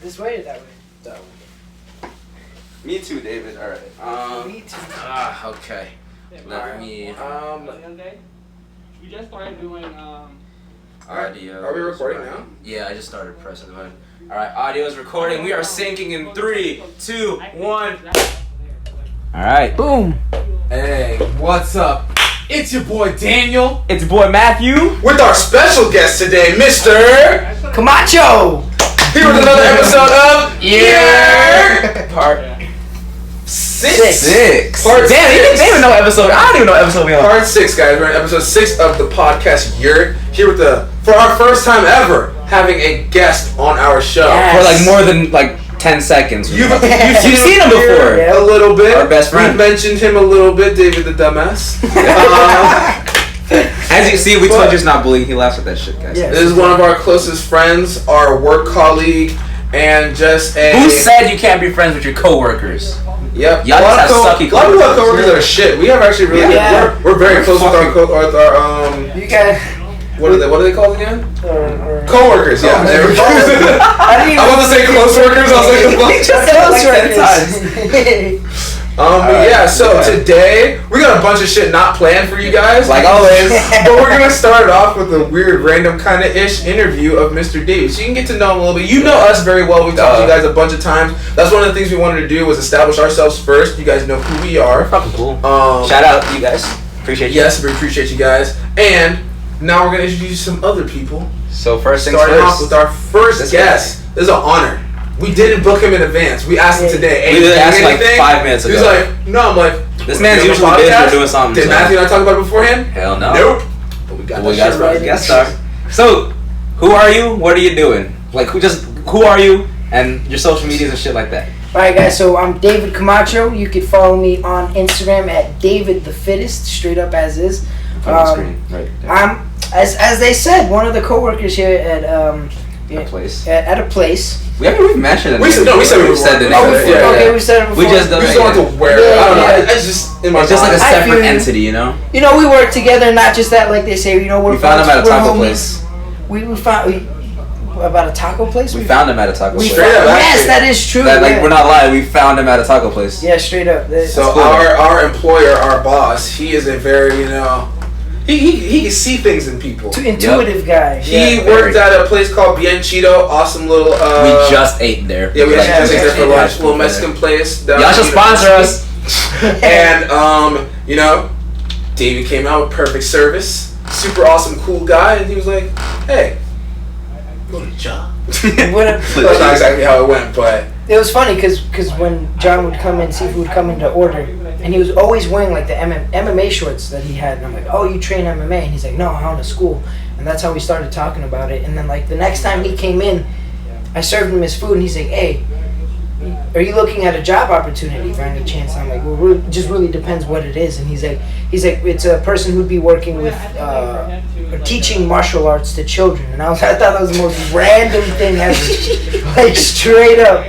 This way or that way? That way. Me too, David. All right. Me too. Okay. Let me. We just started doing Audio. Are we recording now? Yeah, I just started pressing the button. All right, audio is recording. We are syncing in 3, 2, 1. All right. Boom. Hey, what's up? It's your boy Daniel. It's your boy Matthew. With our special guest today, Mr. Camacho. Here with another episode of YERRRRR. Part 6. Part Damn, 6. they even know episode. I don't even know what episode we on. Part 6, guys. We're in episode 6 of the podcast YERRRRR. Here with for our first time ever, having a guest on our show. Yes. For like more than like 10 seconds. You've seen him before. A little bit. Our best friend. We've mentioned him a little bit, David the dumbass. As you see, we told you it's not bullying. He laughs at that shit, guys. Yes. This is one of our closest friends, our work colleague, and just a... Who said you can't be friends with your coworkers? Yep. Y'all just have sucky A lot of our coworkers. coworkers are shit. We have actually really Yeah. good... We're very close with our You guys. What are they called again? Coworkers, yeah. There we go. I didn't even I want to say close workers. I was like, Close yeah. So today we got a bunch of shit not planned for you guys, Like always. but we're gonna start it off with a weird, random kind of ish interview of Mr. David, so you can get to know him a little bit. You know us very well. We've talked to you guys a bunch of times. That's one of the things we wanted to do was establish ourselves first. You guys know who we are. Fucking cool. Shout Shout out to you guys. Appreciate you. Yes, we appreciate you guys. And now we're gonna introduce some other people. So first things Starting off first. with our first guest. This is an honor. We didn't book him in advance. We asked him today. Hey, We you asked doing like anything? 5 minutes He ago. was like, no. I'm like, This man's "You on usually the busy or podcast?" doing something. Did so- Matthew and I talk about it beforehand? Hell no. Nope. But we got We that got shit a right. guest star. So, who are you? What are you doing? Like, who are you? And your social medias and shit like that. Alright guys, so I'm David Camacho. You could follow me on Instagram at David the Fittest, straight up as is. On the screen, right there. I'm as they said, one of the coworkers here at A place. at a place. We've mentioned it. We said the name. Oh, Yeah, we said it before. We just We don't. just don't want to wear it. I don't know. Yeah. It's just in my It's just like a mind. I feel separate you. entity, you know? You know, we work together, not just that, like they say, you know, we're We found him at a we're taco homies. place. We found about a taco place. We found him at a taco place. Straight up, Yes, actually. that is true. That, like, yeah. we're not lying. We found him at a taco place. Yeah, straight up. So cool. our employer, our boss, he is a very, he can see things in people. Intuitive guy. He Yeah. worked at a place called Bien Cheeto, awesome little. We just ate there. Yeah, we Like, actually just ate there for lunch. yeah. Little Mexican place. down Y'all at should sponsor us. And David came out with perfect service, super awesome, cool guy, and he was like, "Hey, go to the job." That's not exactly how it went, but It was funny because when John would come in, Seafood would come in to order, and he was always wearing like the MMA shorts that he had, and I'm like, "Oh, you train MMA?" And he's like, "No, I own a school," and that's how we started talking about it. And then like the next time he came in, I served him his food, and he's like, "Hey, are you looking at a job opportunity by any chance?" And I'm like, "Well, it just really depends what it is." And he's like, "It's a person who'd be working with or teaching martial arts to children." And I thought that was the most random thing ever, like straight up.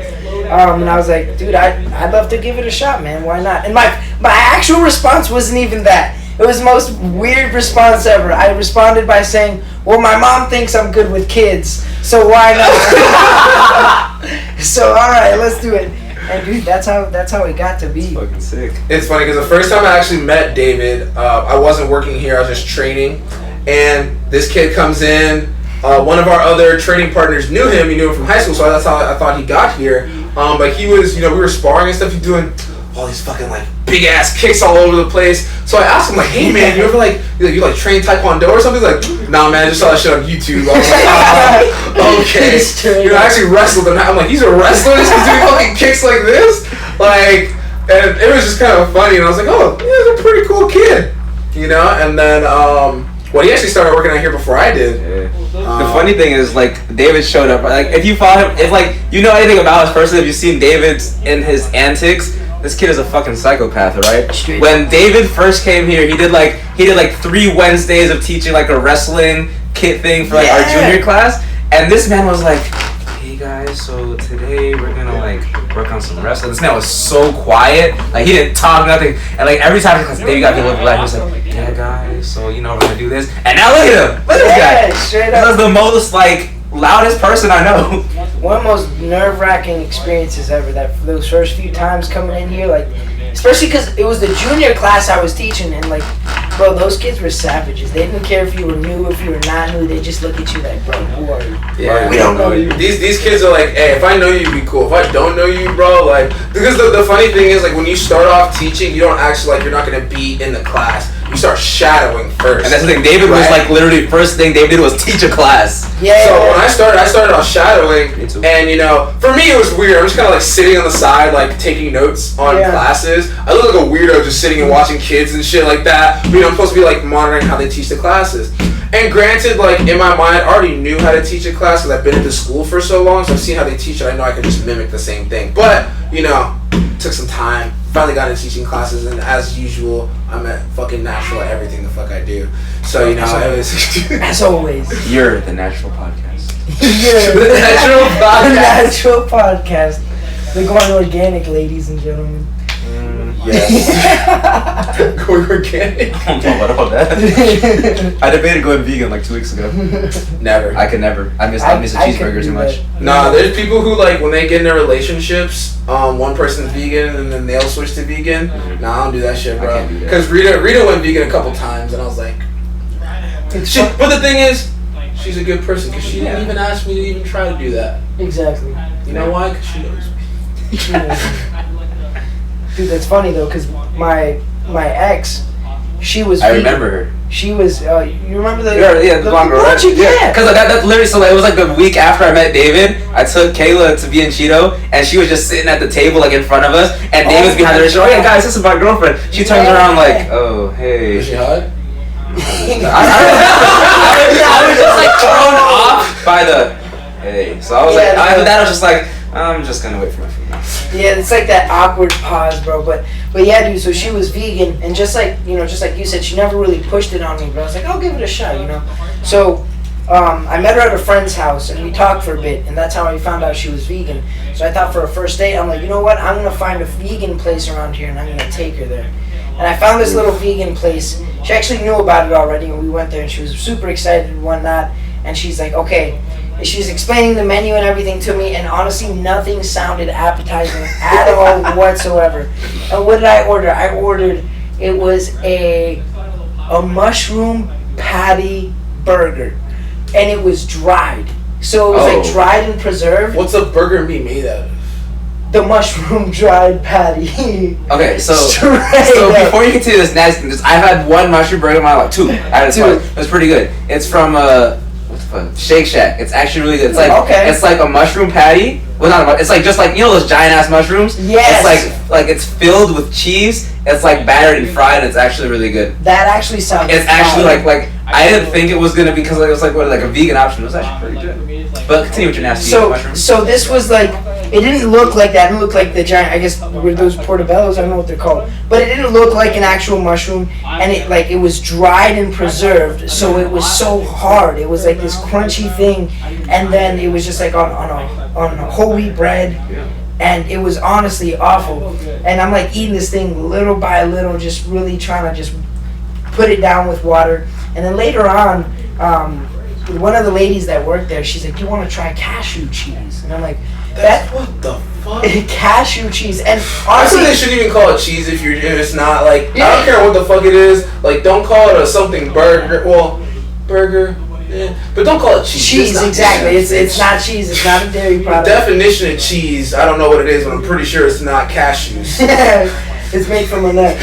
And I was like, "Dude, I'd love to give it a shot, man. Why not?" And my actual response wasn't even that. It was the most weird response ever. I responded by saying, "Well, my mom thinks I'm good with kids, so why not?" So all right, let's do it. And dude, that's how it got to be. Fucking sick. it's funny because the first time I actually met David, I wasn't working here. I was just training, and this kid comes in. One of our other training partners knew him. He knew him from high school, so that's how I thought he got here. But he was, we were sparring and stuff. He's doing all these fucking like big ass kicks all over the place. So I asked him like, "Hey man, you ever like you train Taekwondo or something?" He's like, "Nah man, I just saw that shit on YouTube." I was like, okay. I actually wrestled him. I'm like, "He's a wrestler? This kid's doing fucking kicks like this?" Like, and it was just kind of funny. And I was like, "Oh, he's a pretty cool kid," And then he actually started working out here before I did. Yeah. The funny thing is, like, David showed up. Like, if you follow him, if like you know anything about his person, if you've seen David's in his antics, this kid is a fucking psychopath, right? Straight When David first came here, he did like 3 Wednesdays of teaching like a wrestling kit thing for like our junior class, and this man was like, "Hey guys, so today we're gonna like work on some wrestling." This man was so quiet, like he didn't talk nothing, and like every time David got to look like, he was like, "Yeah guys, so we're gonna do this," and now look at him, look at this guy. Straight He does up. the most like loudest person I know. One of the most nerve-wracking experiences ever. That those first few times coming in here, like, especially because it was the junior class I was teaching, and like, bro, those kids were savages. They didn't care if you were new, if you were not new. They just look at you like, bro, who are you? Yeah, we don't know you. These kids are like, hey, if I know you, you'd be cool. If I don't know you, bro, like, because the funny thing is, like, when you start off teaching, you don't actually, like, you're not gonna be in the class. You start shadowing first. And that's the thing. David was like literally first thing David did was teach a class. Yeah. So when I started off shadowing, Me too. and you know, for me it was weird. I'm just kind of like sitting on the side, like taking notes on classes. I look like a weirdo just sitting and watching kids and shit like that. But you know, I'm supposed to be like monitoring how they teach the classes. And granted, like in my mind, I already knew how to teach a class because I've been at the school for so long, so I've seen how they teach it. I know I can just mimic the same thing. But you know, took some time. Finally got into teaching classes, and as usual, I'm a fucking natural at everything the fuck I do. So you know, it was as always. You're the natural podcast. The natural podcast. The natural podcast. We're going organic, ladies and gentlemen. Yes. Going organic. I don't know about that. I debated going vegan like 2 weeks ago. Never. I could never. I miss a cheeseburger too much. Nah, there's people who like when they get into relationships, one person's vegan and then they'll switch to vegan. Nah, I don't do that shit, bro. I can't do that. Because Rita went vegan a couple times and I was like, but the thing is, she's a good person because she didn't even ask me to even try to do that. Exactly. You know why? Because she knows me. Dude, that's funny though, because my ex, she was. I remember her. She was. You remember the? Yeah, the blonde girl, right? Yeah. Because that's literally so. Like, it was like the week after I met David. I took Kayla to be in Cheeto, and she was just sitting at the table like in front of us, and David's behind her. She's like, "Oh yeah, guys, this is my girlfriend." She turns around like, "Oh hey." Was she hot? I was just like thrown off by the hey. So I was like, after that I was just like, I'm just gonna wait for my food now. Yeah, it's like that awkward pause, bro. But yeah, dude. So she was vegan, and just like you said, she never really pushed it on me. But I was like, I'll give it a shot, you know. So I met her at a friend's house, and we talked for a bit, and that's how I found out she was vegan. So I thought for a first date, I'm like, you know what? I'm gonna find a vegan place around here, and I'm gonna take her there. And I found this little vegan place. She actually knew about it already, and we went there, and she was super excited and whatnot. And she's like, okay. And she's explaining the menu and everything to me, and honestly, nothing sounded appetizing at all whatsoever. And what did I order? It was a mushroom patty burger, and it was dried. So it was like dried and preserved. What's a burger meat made out of? The mushroom dried patty. Okay, so Straight up. before you continue this nasty, I've had one mushroom burger in my life, two. I had two. It was pretty good. It's from Shake Shack. It's actually really good. It's like it's like a mushroom patty. Well, not it's like just like you know those giant ass mushrooms. Yes. It's like it's filled with cheese. It's like battered and fried. And it's actually really good. That actually sounds. It's actually like I didn't think it was gonna be because it was like like a vegan option. It was actually pretty good. But continue with your nasty mushrooms. So this was like, it didn't look like that. It didn't look like the giant, I guess, were those portobellos? I don't know what they're called. But it didn't look like an actual mushroom. And it was dried and preserved. So it was so hard. It was like this crunchy thing. And then it was just like on whole wheat bread. And it was honestly awful. And I'm like eating this thing little by little, just really trying to just put it down with water. And then later on, one of the ladies that worked there, she's like, "Do you want to try cashew cheese?" And I'm like, "That's what the fuck?" Cashew cheese. And honestly, they shouldn't even call it cheese if it's not like I don't care what the fuck it is. Like, don't call it a something burger. Well, burger. Yeah. But don't call it cheese. Cheese, exactly. It's not cheese. It's not a dairy product. The definition of cheese, I don't know what it is, but I'm pretty sure it's not cashews. It's made from a nut.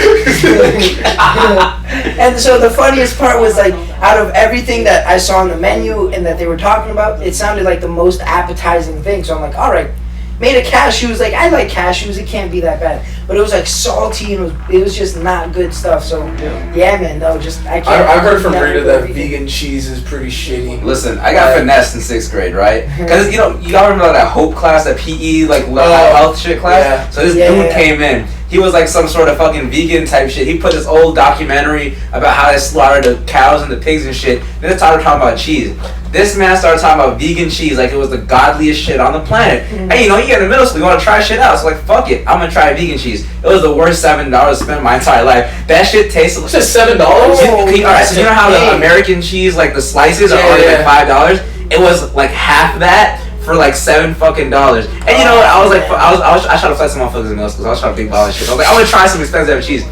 And so the funniest part was like, out of everything that I saw on the menu and that they were talking about, it sounded like the most appetizing thing. So I'm like, all right, made of cashews. Like, I like cashews. It can't be that bad. But it was like salty and it was just not good stuff. So yeah, man, no, just I can't. I've heard from Rita that vegan cheese is pretty shitty. Listen, I got finessed in 6th grade, right? Because you all remember that Hope class, that PE health shit class. Yeah. So this dude came in. He was like some sort of fucking vegan type shit. He put this old documentary about how they slaughtered the cows and the pigs and shit. Then they started talking about cheese. This man started talking about vegan cheese like it was the godliest shit on the planet. Hey, you get in middle school, you want to try shit out. So like, fuck it, I'm gonna try vegan cheese. It was the worst $7 spent in my entire life. That shit tasted like just $7. Alright, so you know how the American cheese, like the slices are only like $5? it was like half that for like $7 fucking. And you know what? I was like, I tried to flex some motherfuckers in middle school. So I was trying to big ball and shit. I was like, I want to try some expensive cheese.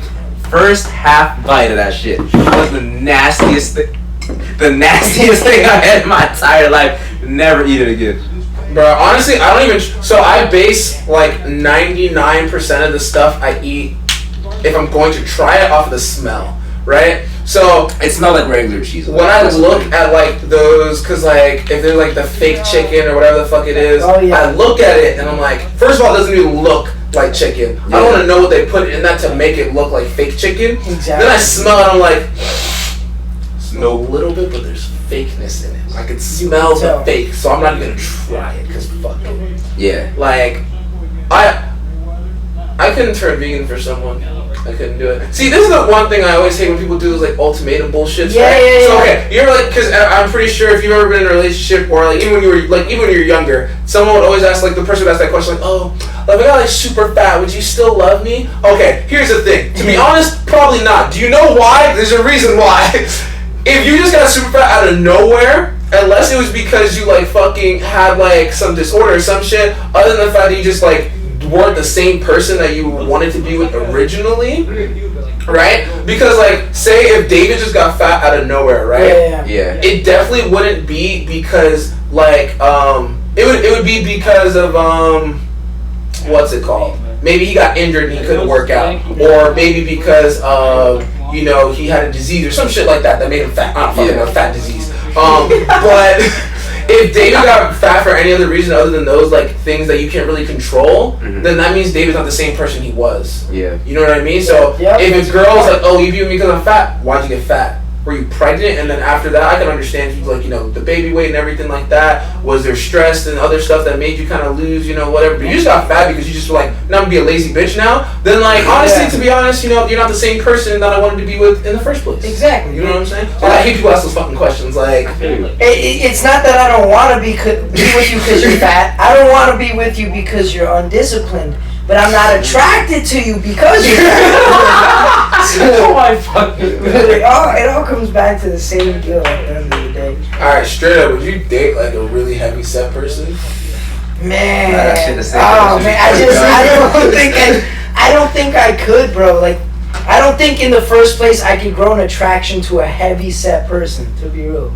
First half bite of that shit was the nastiest thing I had in my entire life. Never eat it again. Bro, honestly, I don't even. So I base like 99% of the stuff I eat, if I'm going to try it, off of the smell, right? So it smells like regular cheese. When I look at like those, cause like if they're like the fake chicken or whatever the fuck it is, I look at it and I'm like, first of all, it doesn't even look like chicken. I don't want to know what they put in that to make it look like fake chicken. Exactly. Then I smell it and I'm like, smell a little bit, but there's fakeness in it. I can smell the fake, so I'm not even gonna try it, cause fuck it. Yeah. Like, I couldn't turn vegan for someone. I couldn't do it. See, this is the one thing I always hate when people do is like ultimatum bullshit. Yeah, right? yeah. So okay, you're like, cause I'm pretty sure if you've ever been in a relationship or like even when you were younger, someone would always ask like the person would ask that question like, oh, like I got like super fat, would you still love me? Okay, here's the thing. To be honest, probably not. Do you know why? There's a reason why. If you just got super fat out of nowhere, unless it was because you like fucking had like some disorder or some shit, other than the fact that you just like weren't the same person that you wanted to be with originally, right? Because like, say if David just got fat out of nowhere, right? Yeah. It definitely wouldn't be because like it would be because of what's it called? Maybe he got injured and he couldn't work out, or maybe because you know, he had a disease or some shit like that made him fat. I don't fucking know, fat disease. But if David got fat for any other reason other than those like things that you can't really control, then that means David's not the same person he was. Yeah. You know what I mean? So if a girl's like, oh, you view me because I'm fat, why'd you get fat? Were you pregnant? And then after that, I can understand if you like, you know, the baby weight and everything like that. Was there stress and other stuff that made you kind of lose, you know, whatever? But you just got fat because you just were like, now I'm gonna be a lazy bitch now. Then like, honestly, to be honest, you know, you're not the same person that I wanted to be with in the first place. Exactly. You know what I'm saying? So I hate people ask those fucking questions. Like, it's not that I don't want to be with you because you're fat. I don't want to be with you because you're undisciplined. But I'm not attracted to you because you're fat. Oh my fucking it all comes back to the same deal at the end of the day. alright, straight up, would you date like a really heavy set person? Man, man, I don't think I could, bro. Like, I don't think in the first place I could grow an attraction to a heavy set person, to be real.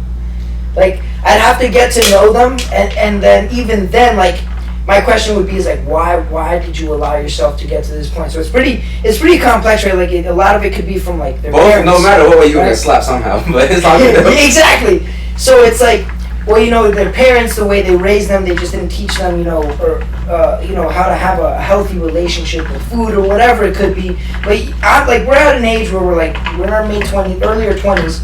Like, I'd have to get to know them, and then even then, like, my question would be is like, why did you allow yourself to get to this point? So it's pretty complex, right? Like, a lot of it could be from like their parents. No matter what way you gonna get slapped somehow, but it's not exactly. So it's like, well, you know, their parents, the way they raised them, they just didn't teach them, you know, or you know, how to have a healthy relationship with food or whatever it could be. But we're at an age where we're in our earlier 20s,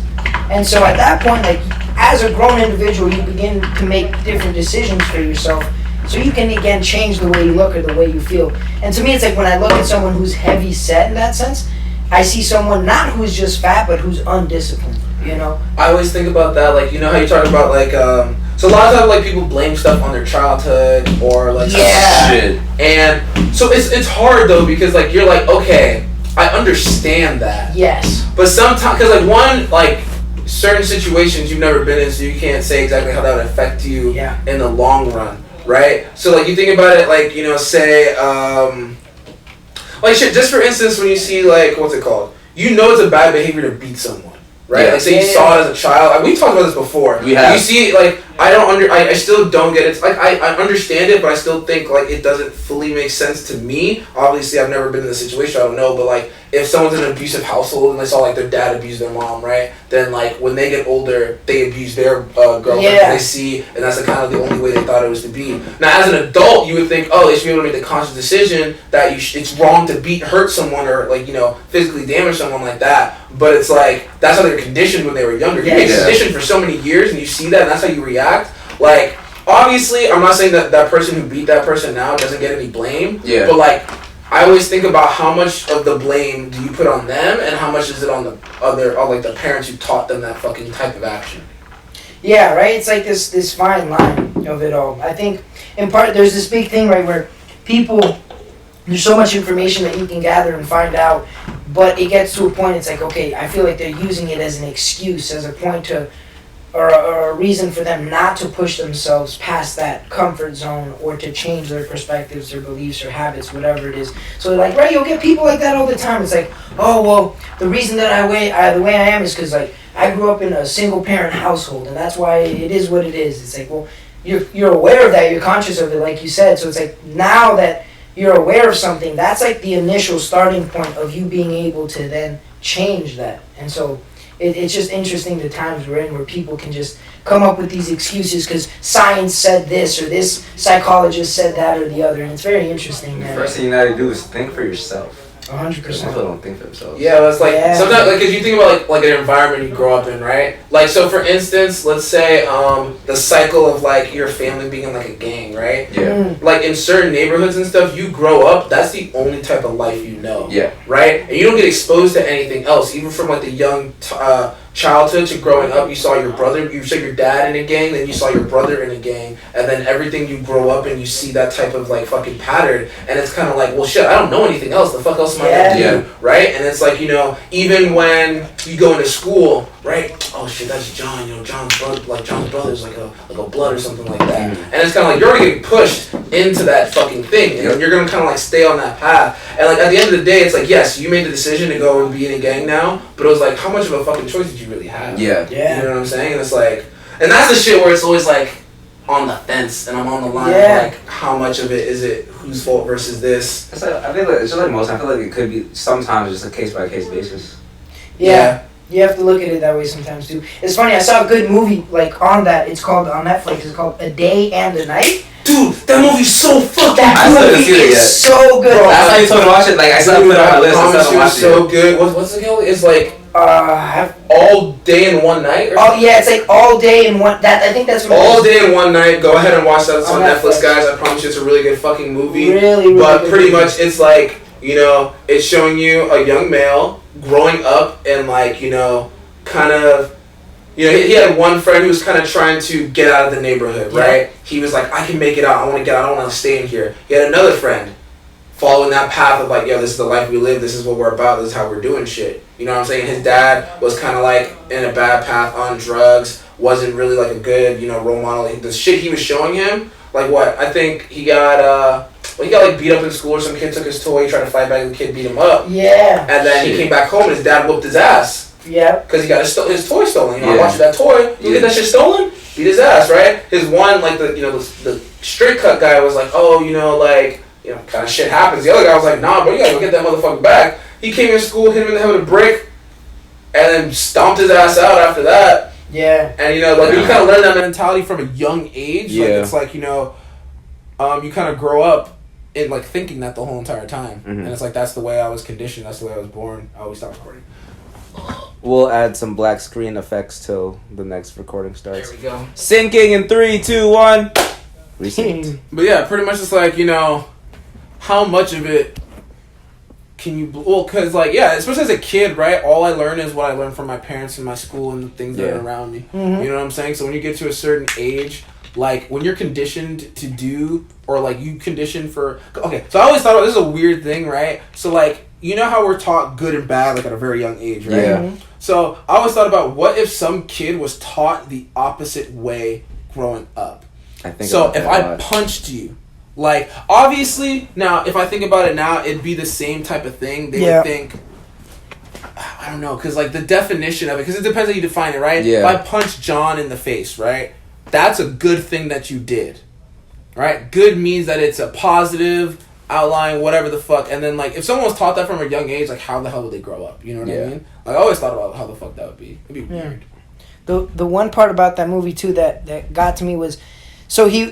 and so at that point, like, as a grown individual, you begin to make different decisions for yourself. So you can, again, change the way you look or the way you feel. And to me, it's like when I look at someone who's heavy set in that sense, I see someone not who's just fat, but who's undisciplined, you know? I always think about that, like, you know how you talk about, like, so a lot of times, like, people blame stuff on their childhood or, like, shit. And so it's hard, though, because, like, you're like, okay, I understand that. Yes. But sometimes, because, like, certain situations you've never been in, so you can't say exactly how that would affect you in the long run. Right? So, like, you think about it, like, you know, say, like, shit, just for instance, when you see, like, what's it called? You know it's a bad behavior to beat someone, right? Like, say you saw it as a child. Like, we talked about this before. We have. You see it, like, I still don't get it. Like, I understand it, but I still think, like, it doesn't fully make sense to me. Obviously, I've never been in the situation, I don't know, but, like, if someone's in an abusive household and they saw, like, their dad abuse their mom, right? Then, like, when they get older, they abuse their girlfriend they see, and that's kind of the only way they thought it was to be. Now, as an adult, you would think, oh, they should be able to make the conscious decision that it's wrong to hurt someone or, like, you know, physically damage someone like that. But it's like, that's how they were conditioned when they were younger. You've been conditioned for so many years, and you see that, and that's how you react. Like, obviously, I'm not saying that person who beat that person now doesn't get any blame. Yeah. But, like, I always think about how much of the blame do you put on them and how much is it on the the parents who taught them that fucking type of action. Yeah, right? It's like this fine line of it all. I think, in part, there's this big thing, right, where there's so much information that you can gather and find out, but it gets to a point, it's like, okay, I feel like they're using it as an excuse, as a point to or a reason for them not to push themselves past that comfort zone or to change their perspectives, their beliefs, or habits, whatever it is. So like, right, you'll get people like that all the time. It's like, oh well, the reason that the way I am is because like I grew up in a single parent household, and that's why it is what it is. It's like, well, you're aware of that, you're conscious of it, like you said. So it's like now that you're aware of something, that's like the initial starting point of you being able to then change that. And so it's just interesting the times we're in where people can just come up with these excuses because science said this or this psychologist said that or the other, and it's very interesting. The first thing you gotta do is think for yourself. 100%. People don't think for themselves. Yeah, it's like sometimes, like, if you think about like an environment you grow up in, right? Like, so for instance, let's say the cycle of like your family being in like a gang, right? Yeah. Like in certain neighborhoods and stuff, you grow up. That's the only type of life you know. Yeah. Right, and you don't get exposed to anything else, even from like the young childhood to growing up. You saw your brother, you saw your dad in a gang, then you saw your brother in a gang, and then everything you grow up and you see that type of like fucking pattern, and it's kind of like, well, shit, I don't know anything else. The fuck else am I gonna do, right? And it's like, you know, even when you go into school, right? Oh shit, that's John. You know, John's brother's like a blood or something like that, and it's kind of like you're already getting pushed into that fucking thing, and you're gonna kind of like stay on that path. And like at the end of the day, it's like, yes, you made the decision to go and be in a gang now, but it was like, how much of a fucking choice did you really have? Yeah. You know what I'm saying? And it's like, and that's the shit where it's always like on the fence, and I'm on the line of like, how much of it is it whose fault versus this? It's like, I feel like it's just like most. I feel like it could be sometimes just a case by case basis. Yeah. You have to look at it that way sometimes too. It's funny, I saw a good movie like on that. It's called on Netflix. It's called A Day and a Night. Dude, that movie's so fucking That movie is so good. Bro, that's how you told me to watch it. Like I still put it on my list. It's so good. What's it called? It's like All Day and One Night. Yeah, it's like All Day and One. That I think that's what. All Day and One Night. Go ahead and watch that. It's on Netflix, guys. I promise you, it's a really good fucking movie. Really but pretty good. much, it's like, you know, it's showing you a young male growing up and like, you know, kind of, you know, he had one friend who was kind of trying to get out of the neighborhood, right? He was like, I can make it out. I want to get out. I don't want to stay in here. He had another friend following that path of like, yo, this is the life we live. This is what we're about. This is how we're doing shit. You know what I'm saying? His dad was kind of like in a bad path on drugs. Wasn't really like a good, you know, role model. The shit he was showing him, like what? I think he got like beat up in school or some kid took his toy. He tried to fight back. The kid beat him up. Yeah. And then he came back home and his dad whooped his ass. Yeah. Because he got his toy stolen. You know, I watched that toy. You get that shit stolen? Beat his ass, right? His one, like, the straight cut guy was like, oh, you know, like, you know, kind of shit happens. The other guy was like, nah, bro, you gotta go get that motherfucker back. He came in school, hit him in the head with a brick, and then stomped his ass out after that. Yeah. And, you know, like, you kind of learn that mentality from a young age. Yeah. Like, it's like, you know, you kind of grow up in, like, thinking that the whole entire time. Mm-hmm. And it's like, that's the way I was conditioned. That's the way I was born. I always stop recording. We'll add some black screen effects till the next recording starts. There we go. Syncing in 3, 2, 1. Resync. But yeah, pretty much it's like, you know, how much of it can you... Well, because, like, yeah, especially as a kid, right? All I learn is what I learned from my parents and my school and the things that are around me. Mm-hmm. You know what I'm saying? So when you get to a certain age, like, when you're conditioned to do... Or, like, you condition for... Okay, so I always thought, this is a weird thing, right? So, like, you know how we're taught good and bad, like, at a very young age, right? Yeah. Mm-hmm. So I always thought about, what if some kid was taught the opposite way growing up? I think So about if that a I lot. punched you, like, obviously, now, if I think about it now, it'd be the same type of thing. They would think, I don't know, because, like, the definition of it, because it depends how you define it, right? Yeah. If I punch John in the face, right, that's a good thing that you did, right? Good means that it's a positive outline, whatever the fuck. And then, like, if someone was taught that from a young age, like, how the hell would they grow up? You know what I mean? Like, I always thought about how the fuck that would be. It'd be weird. The one part about that movie too that got to me was, so he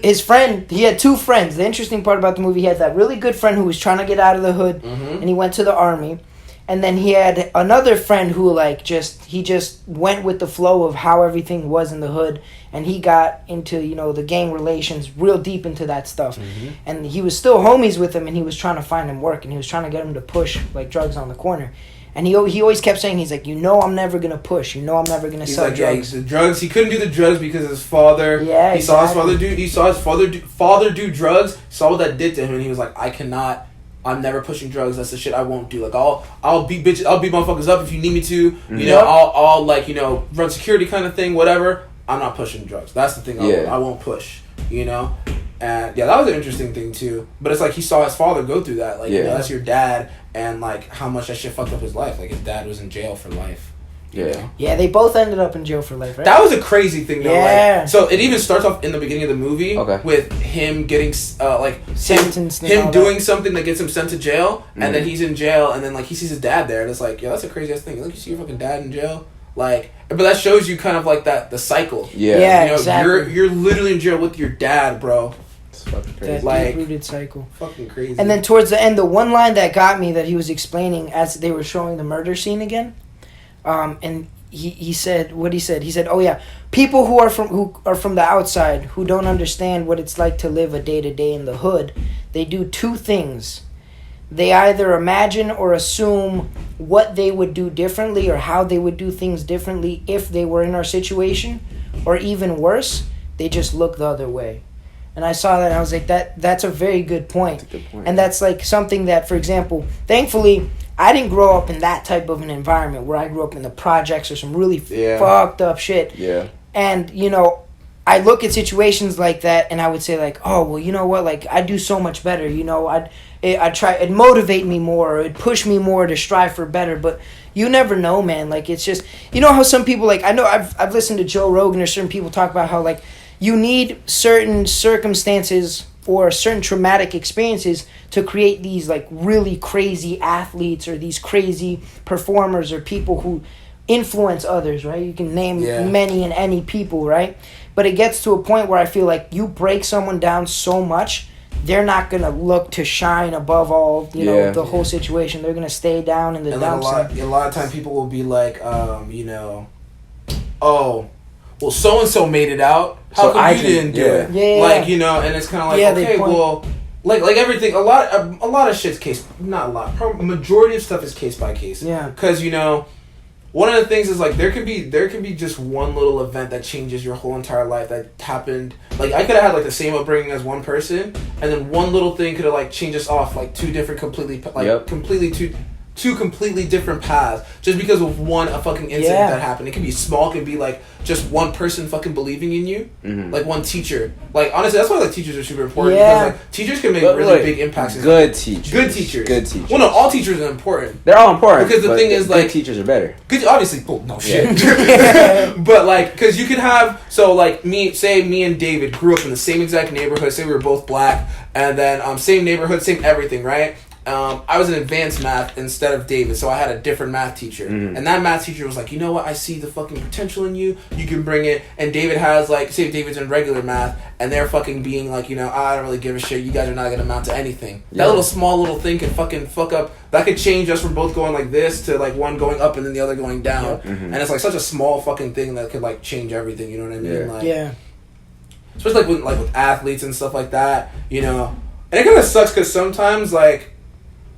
had two friends. The interesting part about the movie, he had that really good friend who was trying to get out of the hood, and he went to the army. And then he had another friend who, like, he just went with the flow of how everything was in the hood, and he got into, you know, the gang relations, real deep into that stuff. And he was still homies with him, and he was trying to find him work, and he was trying to get him to push, like, drugs on the corner. And he always kept saying, he's like, you know, I'm never going to push. You know, I'm never going to sell drugs. Yeah, the drugs. He couldn't do the drugs because his father. Yeah, he saw his father do. He saw his father do drugs. Saw what that did to him, and he was like, I cannot. I'm never pushing drugs. That's the shit I won't do. Like, I'll beat bitches. I'll beat motherfuckers up if you need me to. You know, I'll like, you know, run security kind of thing. Whatever. I'm not pushing drugs. That's the thing. Yeah. I won't push. You know. And yeah, that was an interesting thing too. But it's like he saw his father go through that. Like, you know, that's your dad, and like how much that shit fucked up his life. Like his dad was in jail for life. Yeah. You know? Yeah, they both ended up in jail for life, right? That was a crazy thing though. Yeah. Like, so it even starts off in the beginning of the movie Okay. with him getting Sentenced and him all doing that. something that gets him sent to jail, and then he's in jail, and then like he sees his dad there, and it's like, yo, that's a crazy ass thing. Like, you see your fucking dad in jail, like, but that shows you kind of like the cycle. Yeah. Yeah. You know, Exactly. you're literally in jail with your dad, bro. It's fucking That crazy. Like- deep-rooted cycle. Fucking crazy. And then towards the end, the one line that got me that he was explaining as they were showing the murder scene again, and he said what he said. He said, "Oh yeah, people who are from the outside, who don't understand what it's like to live a day to day in the hood, they do two things. They either imagine or assume what they would do differently or how they would do things differently if they were in our situation, or even worse, they just look the other way." And I saw that and I was like, that's a very good point. That's a good point. And that's like something that, for example, thankfully, I didn't grow up in that type of an environment where I grew up in the projects or some really fucked up shit. Yeah. And, you know, I look at situations like that and I would say like, oh, well, you know what? Like, I do so much better. You know, it'd motivate me more, or it'd push me more to strive for better. But you never know, man. Like, it's just, you know how some people, like, I know I've listened to Joe Rogan or certain people talk about how, like, you need certain circumstances or certain traumatic experiences to create these like really crazy athletes or these crazy performers or people who influence others, right? You can name many and any people, right? But it gets to a point where I feel like you break someone down so much, they're not going to look to shine above all, you know, the whole situation. They're going to stay down in the dumps. A lot of time people will be like, you know, oh, well, so-and-so made it out. How come you didn't do it? Yeah. Like, you know, and it's kind of like, okay, well, like everything, a lot of shit's case, not a lot, probably majority of stuff is case by case. Yeah. Because, you know, one of the things is like there could be just one little event that changes your whole entire life that happened. Like I could have had like the same upbringing as one person, and then one little thing could have like changed us off like two completely different paths just because of a fucking incident that happened. It could be small, it could be like just one person fucking believing in you, like one teacher. Like honestly, that's why like teachers are super important because like teachers can make really big impacts. Good teachers. Good teachers. Well, no, all teachers are important. They're all important because the thing is like good teachers are better. Good, obviously. Oh, no shit. But like, because you can have me and David grew up in the same exact neighborhood. Say we were both black, and then same neighborhood, same everything, right? I was in advanced math instead of David, so I had a different math teacher. And that math teacher was like, you know what, I see the fucking potential in you, you can bring it. And David has like, say David's in regular math, and they're fucking being like, you know, I don't really give a shit, you guys are not going to amount to anything. That little small little thing can fucking fuck up, that could change us from both going like this to like one going up and then the other going down. And it's like such a small fucking thing that could like change everything, you know what I mean? Like, especially like with athletes and stuff like that, you know. And it kind of sucks because sometimes like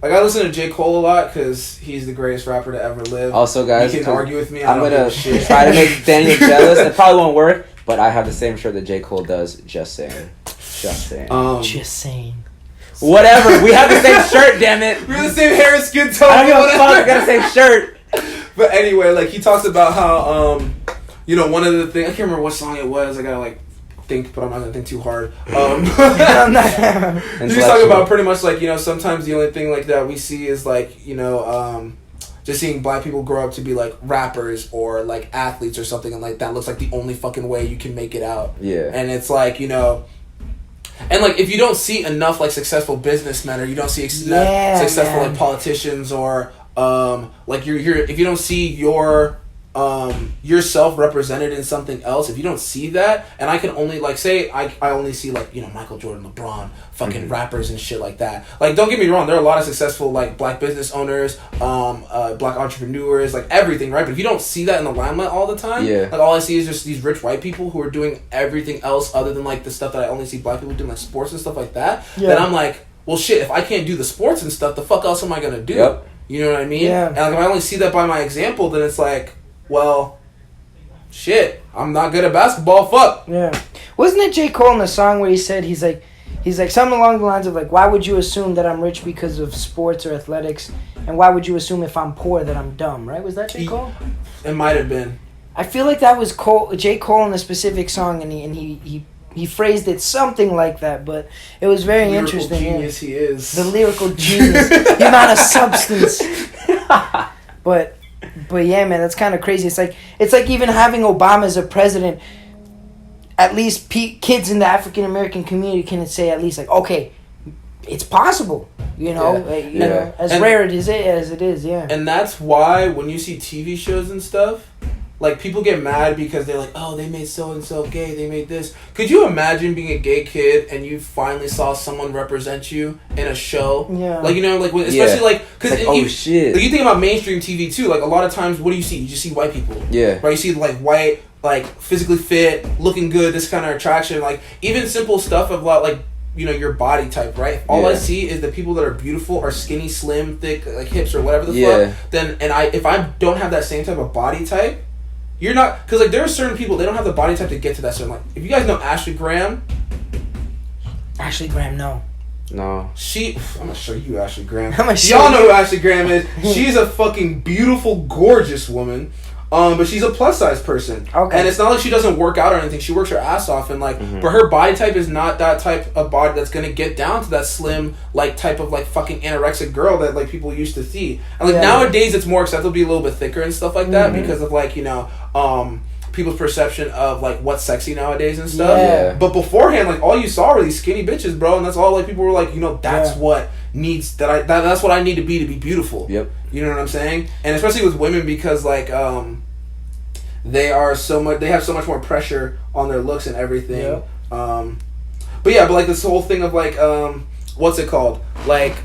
I listen to J. Cole a lot because he's the greatest rapper to ever live. Also, guys, you can argue with me. I'm gonna try to make Daniel jealous. It probably won't work, but I have the same shirt that J. Cole does. Just saying. Just saying. Whatever. We have the same shirt. Damn it. We're the same hair and skin tone. I don't give a fuck. I got the same shirt. But anyway, like he talks about how you know, one of the things, I can't remember what song it was. I gotta like think, but I'm not gonna think too hard. He's talking about pretty much like, you know, sometimes the only thing like that we see is like, you know, just seeing black people grow up to be like rappers or like athletes or something, and like that looks like the only fucking way you can make it out. And it's like, you know, and like if you don't see enough like successful businessmen, or you don't see successful like politicians, or like if you don't see yourself represented in something else, if you don't see that, and I can only like say I only see like, you know, Michael Jordan, LeBron, fucking rappers and shit like that. Like, don't get me wrong, there are a lot of successful like black business owners, black entrepreneurs, like everything, right? But if you don't see that in the limelight all the time, like all I see is just these rich white people who are doing everything else other than like the stuff that I only see black people doing, like sports and stuff like that. Then I'm like, well shit, if I can't do the sports and stuff, the fuck else am I gonna do? You know what I mean? And like if I only see that by my example, then it's like, well, shit, I'm not good at basketball, fuck. Wasn't it J. Cole in the song where he said, he's like something along the lines of like, why would you assume that I'm rich because of sports or athletics, and why would you assume if I'm poor that I'm dumb, right? Was that J. Cole? It might have been. I feel like that was J. Cole in a specific song, and he phrased it something like that, but it was very lyrical interesting. Genius he is. The lyrical genius, the amount of substance. But yeah, man, that's kind of crazy. It's like even having Obama as a president. At least kids in the African American community can say at least like, okay, it's possible. You know, as rare as it is. Yeah. And that's why when you see TV shows and stuff, like people get mad because they're like, oh, they made so and so gay, they made this. Could you imagine being a gay kid and you finally saw someone represent you in a show? Yeah. Like, you know, like especially like because shit. Like you think about mainstream TV too. Like a lot of times, what do you see? You just see white people. Yeah. Right. You see like white, like physically fit, looking good. This kind of attraction. Like even simple stuff about like, you know, your body type, right? All I see is the people that are beautiful are skinny, slim, thick, like hips or whatever the fuck. Then if I don't have that same type of body type, you're not, because like there are certain people, they don't have the body type to get to that certain, like if you guys know Ashley Graham, no. No. I'm gonna show you Ashley Graham. Y'all know who Ashley Graham is. She's a fucking beautiful, gorgeous woman. But she's a plus size person. Okay. And it's not like she doesn't work out or anything. She works her ass off, and like, but her body type is not that type of body that's gonna get down to that slim, like type of like fucking anorexic girl that like people used to see. And like nowadays, it's more acceptable to be a little bit thicker and stuff like that because of like, you know, people's perception of like what's sexy nowadays and stuff. Yeah. But beforehand, like all you saw were these skinny bitches, bro, and that's all like people were like, you know, that's what needs that's what I need to be beautiful. Yep. You know what I'm saying? And especially with women because like they have so much more pressure on their looks and everything. Yep. But like this whole thing of like what's it called? Like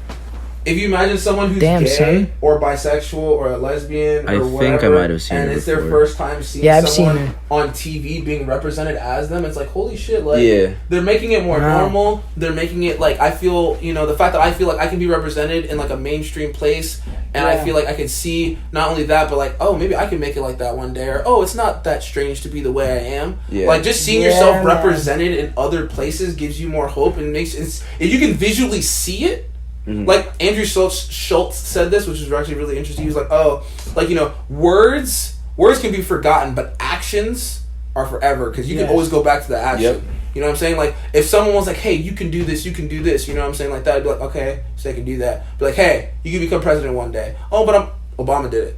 if you imagine someone who's gay or bisexual or a lesbian or whatever, think I might have seen and it it's their before. first time seeing I've someone seen it. on TV being represented as them, it's like holy shit, like they're making it more Wow. normal. They're making it like I feel, you know, the fact that I feel like I can be represented in like a mainstream place, and I feel like I can see not only that, but like, oh, maybe I can make it like that one day, or oh, it's not that strange to be the way I am. Yeah. Like just seeing yourself represented in other places gives you more hope and makes it. If you can visually see it. Like Andrew Schultz said this, which is actually really interesting. He was like, "Oh, like you know, words can be forgotten, but actions are forever because you can always go back to the action." Yep. You know what I'm saying? Like if someone was like, "Hey, you can do this, you can do this," you know what I'm saying? Like that, I'd be like, "Okay, so I can do that." Be like, "Hey, you can become president one day." Oh, but Obama did it.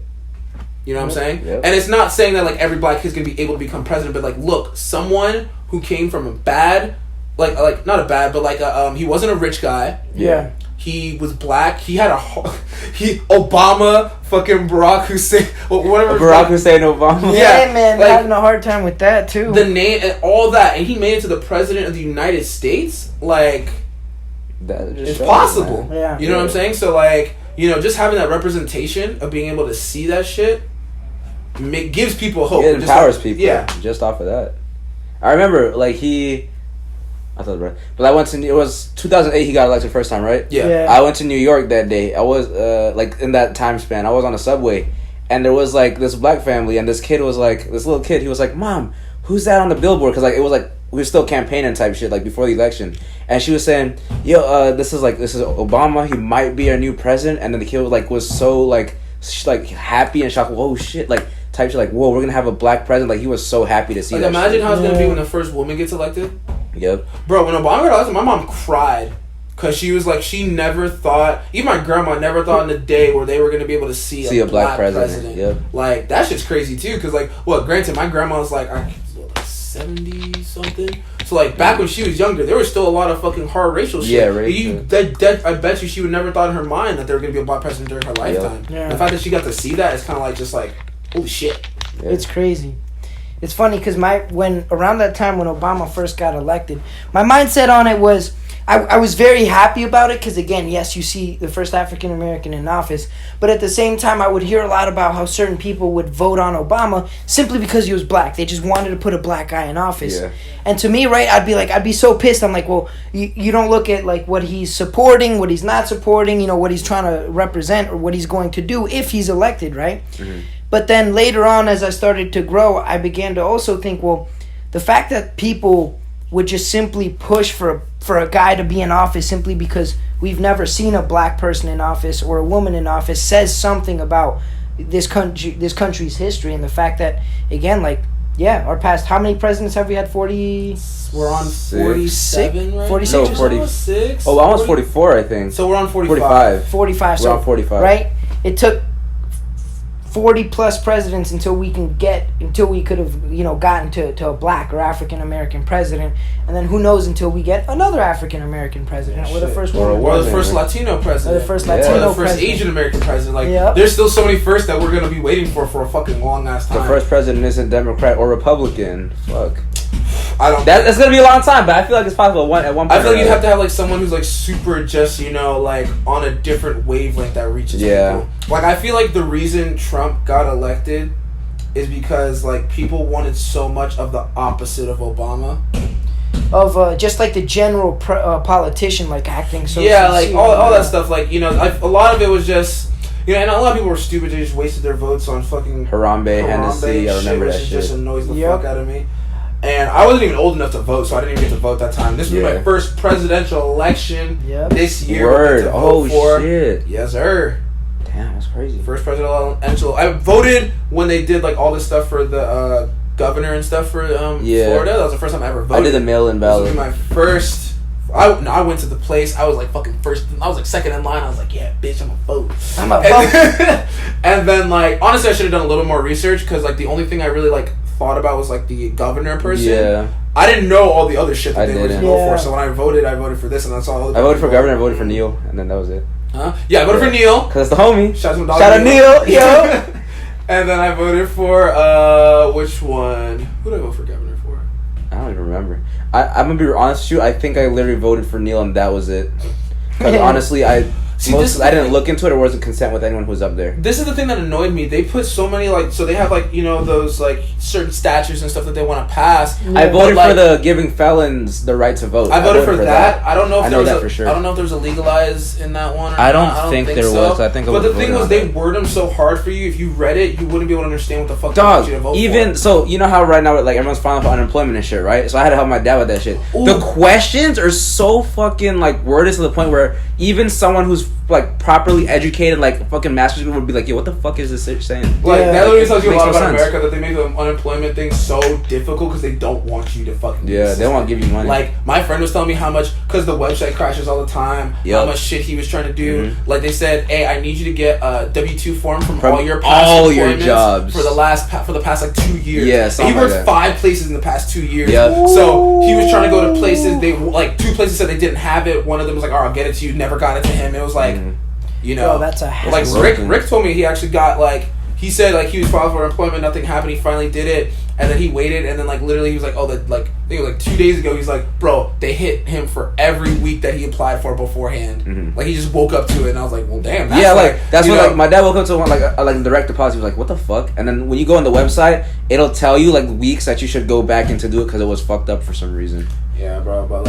You know what I'm saying? Yep. And it's not saying that like every black kid's gonna be able to become president, but like, look, someone who came from a bad, like not a bad, but like he wasn't a rich guy. Yeah. He was black. He had Obama, fucking Barack Hussein, whatever. Barack Hussein Obama. Yeah, man, like, having a hard time with that too. The name and all that, and he made it to the president of the United States. Like, That just it's shows, possible. man. Yeah. You know what I'm saying? So like, you know, just having that representation of being able to see that shit gives people hope. It empowers people. Yeah. Just off of that. I remember, like, I thought, right. But I went to, it was 2008 he got elected first time, right? Yeah. I went to New York that day. I was, like, in that time span, I was on a subway. And there was, like, this black family. And this kid was, like, this little kid, he was like, Mom, who's that on the billboard? Because, like, it was, like, we were still campaigning type shit, like, before the election. And she was saying, yo, this is Obama. He might be our new president. And then the kid, was so, like, happy and shocked. Whoa, shit. Like, type shit, like, whoa, we're going to have a black president. Like, he was so happy to see Like, that imagine shit. how it's going to be when the first woman gets elected. Yep. Bro, when Obama got elected, my mom cried. Because she was like, she never thought, even my grandma never thought in the day where they were going to be able to see a black president. Yep. Like, that shit's crazy too. Because, like, well, granted, my grandma was like 70-something. So, like, back when she was younger, there was still a lot of fucking hard racial shit. Yeah, right. I bet you would never thought in her mind that there were going to be a black president during her lifetime. Yeah. The fact that she got to see that is kind of like, just like, holy shit. Yeah. It's crazy. It's funny because around that time when Obama first got elected, my mindset on it was I was very happy about it because, again, yes, you see the first African American in office, but at the same time I would hear a lot about how certain people would vote on Obama simply because he was black. They just wanted to put a black guy in office. Yeah. And to me, right, I'd be so pissed. I'm like, well, you don't look at like what he's supporting, what he's not supporting, you know, what he's trying to represent or what he's going to do if he's elected, right? Mm-hmm. But then later on, as I started to grow, I began to also think, well, the fact that people would just simply push for a guy to be in office simply because we've never seen a black person in office or a woman in office says something about, this country's history, and the fact that, again, like, yeah, our past, how many presidents have we had? 40. We're on 47 right 46 now? or No, 40. 46? Oh, almost 44, I think. So we're on 45. 45. We're So, on 45. right? It took 40 plus presidents until we could have, gotten to a black or African American president, and then who knows until we get another African American president, or the first Or a woman, Or the first Latino president. or the first Yeah. Latino Or the first president. Asian American president. Like, Yep. there's still so many firsts that we're gonna be waiting for a fucking long ass time. The first president isn't Democrat or Republican. Fuck. I don't. That's gonna be a long time, but I feel like it's possible at one point. I feel like you'd have to have like someone who's like super just like on a different wavelength that reaches people. Like, I feel like the reason Trump got elected is because like people wanted so much of the opposite of Obama. Of just like the general politician, like acting so Yeah, like sincere. all that stuff. Like, a lot of it was just. And a lot of people were stupid. They just wasted their votes on fucking Harambe, Hennessy. I remember which that shit. just annoys the Yep. fuck out of me. And I wasn't even old enough to vote, so I didn't even get to vote that time. This was my first presidential election this year. Word. To Oh, vote for. shit. Yes, sir. Damn, that's crazy. First presidential. I voted when they did like all this stuff for the governor and stuff for Florida. That was the first time I ever voted. I did the mail-in This ballot. was my first. I went to the place. I was like fucking first. I was like second in line. I was like, yeah, bitch, I'm a vote. I'm a And vote. then, and then like honestly, I should have done a little more research because like the only thing I really like thought about was like the governor person. Yeah. I didn't know all the other shit that I they were didn't. to vote Yeah. for. So when I voted for this, and that's all. I voted for governor, I voted for Neil, and then that was it. Huh? Yeah, I voted for Neil. Cause that's the homie. Shout out to my dog Shout out Neil, yo. And then I voted for which one? Who did I vote for governor for? I don't even remember. I'm gonna be honest with you. I think I literally voted for Neil, and that was it. Because honestly, I didn't look into it or wasn't consent with anyone who was up there. This is the thing that annoyed me. They put so many so they have those like certain statutes and stuff that they want to pass. I voted But, for the giving felons the right to vote. I voted for that. I don't know if I there know was that a, for sure. I don't know if there's a legalize in that one. Or I don't not. think there so. was. I think I But was the thing voting was, on they that. word them so hard for you. If you read it, you wouldn't be able to understand what the fuck they Dog, want you to vote even for. so, you know how right now like everyone's filing for unemployment and shit, right? So I had to help my dad with that shit. Ooh. The questions are so fucking like worded to the point where even someone who's like properly educated, like fucking master's degree, would be like, "Yo, what the fuck is this shit saying?" Like that literally tells you a Makes lot no about sense. America, that they make the unemployment thing so difficult because they don't want you to fucking. do Yeah, this they won't system. give you money. Like my friend was telling me how much because the website crashes all the time. How Yep. much shit he was trying to do. Mm-hmm. Like they said, "Hey, I need you to get a W-2 form from From all your past all your employments jobs. for the past like 2 years." Yeah, and he something worked like that. 5 places in the past 2 years. Yep. So he was trying to go to places. They like 2 places said they didn't have it. One of them was like, "Oh, I'll get it to you." Never got it to him. It was like. Mhm. You know, Oh, that's a hassle. like That's Rick told me he actually got he said he was filed for employment, nothing happened, he finally did it, and then he waited, and then literally he was like, oh, I think it was 2 days ago, he's like, bro, they hit him for every week that he applied for beforehand. Mhm. Like he just woke up to it, and I was like, well, damn. That's Yeah, that's you what know, my dad woke up to one like direct deposit. He was like, "What the fuck?" And then when you go on the website, it'll tell you weeks that you should go back and to do it because it was fucked up for some reason. Yeah, bro, but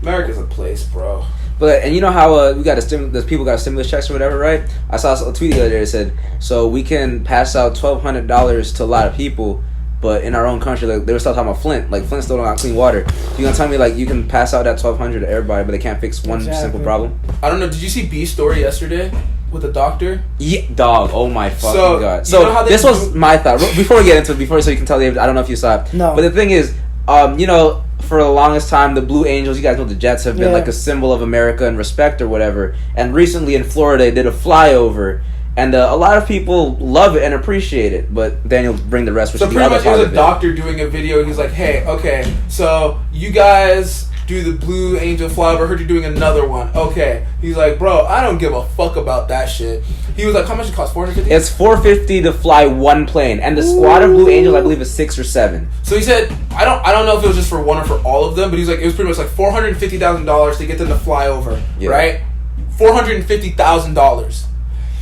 America's a place, bro. But and you know how we got there's people got stimulus checks or whatever, right? I saw a tweet the other day that said, so we can pass out $1,200 to a lot of people, but in our own country, they were still talking about Flint. Flint still don't have clean water. You gonna tell me you can pass out that $1,200 to everybody, but they can't fix one simple problem? I don't know. Did you see B's story yesterday with the doctor? Yeah, dog. Oh my fucking So, god. you So know how they this was do- my thought. Before we get into it, so you can tell David. I don't know if you saw it. No. But the thing is, for the longest time, the Blue Angels, you guys know the Jets have been Yeah. a symbol of America and respect or whatever. And recently in Florida, they did a flyover, and a lot of people love it and appreciate it. But Daniel bring the rest. Which So is the pretty other much, it part was a of it. doctor doing a video. He's like, "Hey, okay, so you guys do the Blue Angel flyover. I heard you're doing another one. Okay." He's like, "Bro, I don't give a fuck about that shit." He was like, "How much it cost? $450?" It's $450 to fly one plane, and the squad of Blue Angels, I believe, is 6 or 7. So he said, I don't know if it was just for one or for all of them, but he's like, it was pretty much $450,000 to get them to fly over, Yeah. right? $450,000.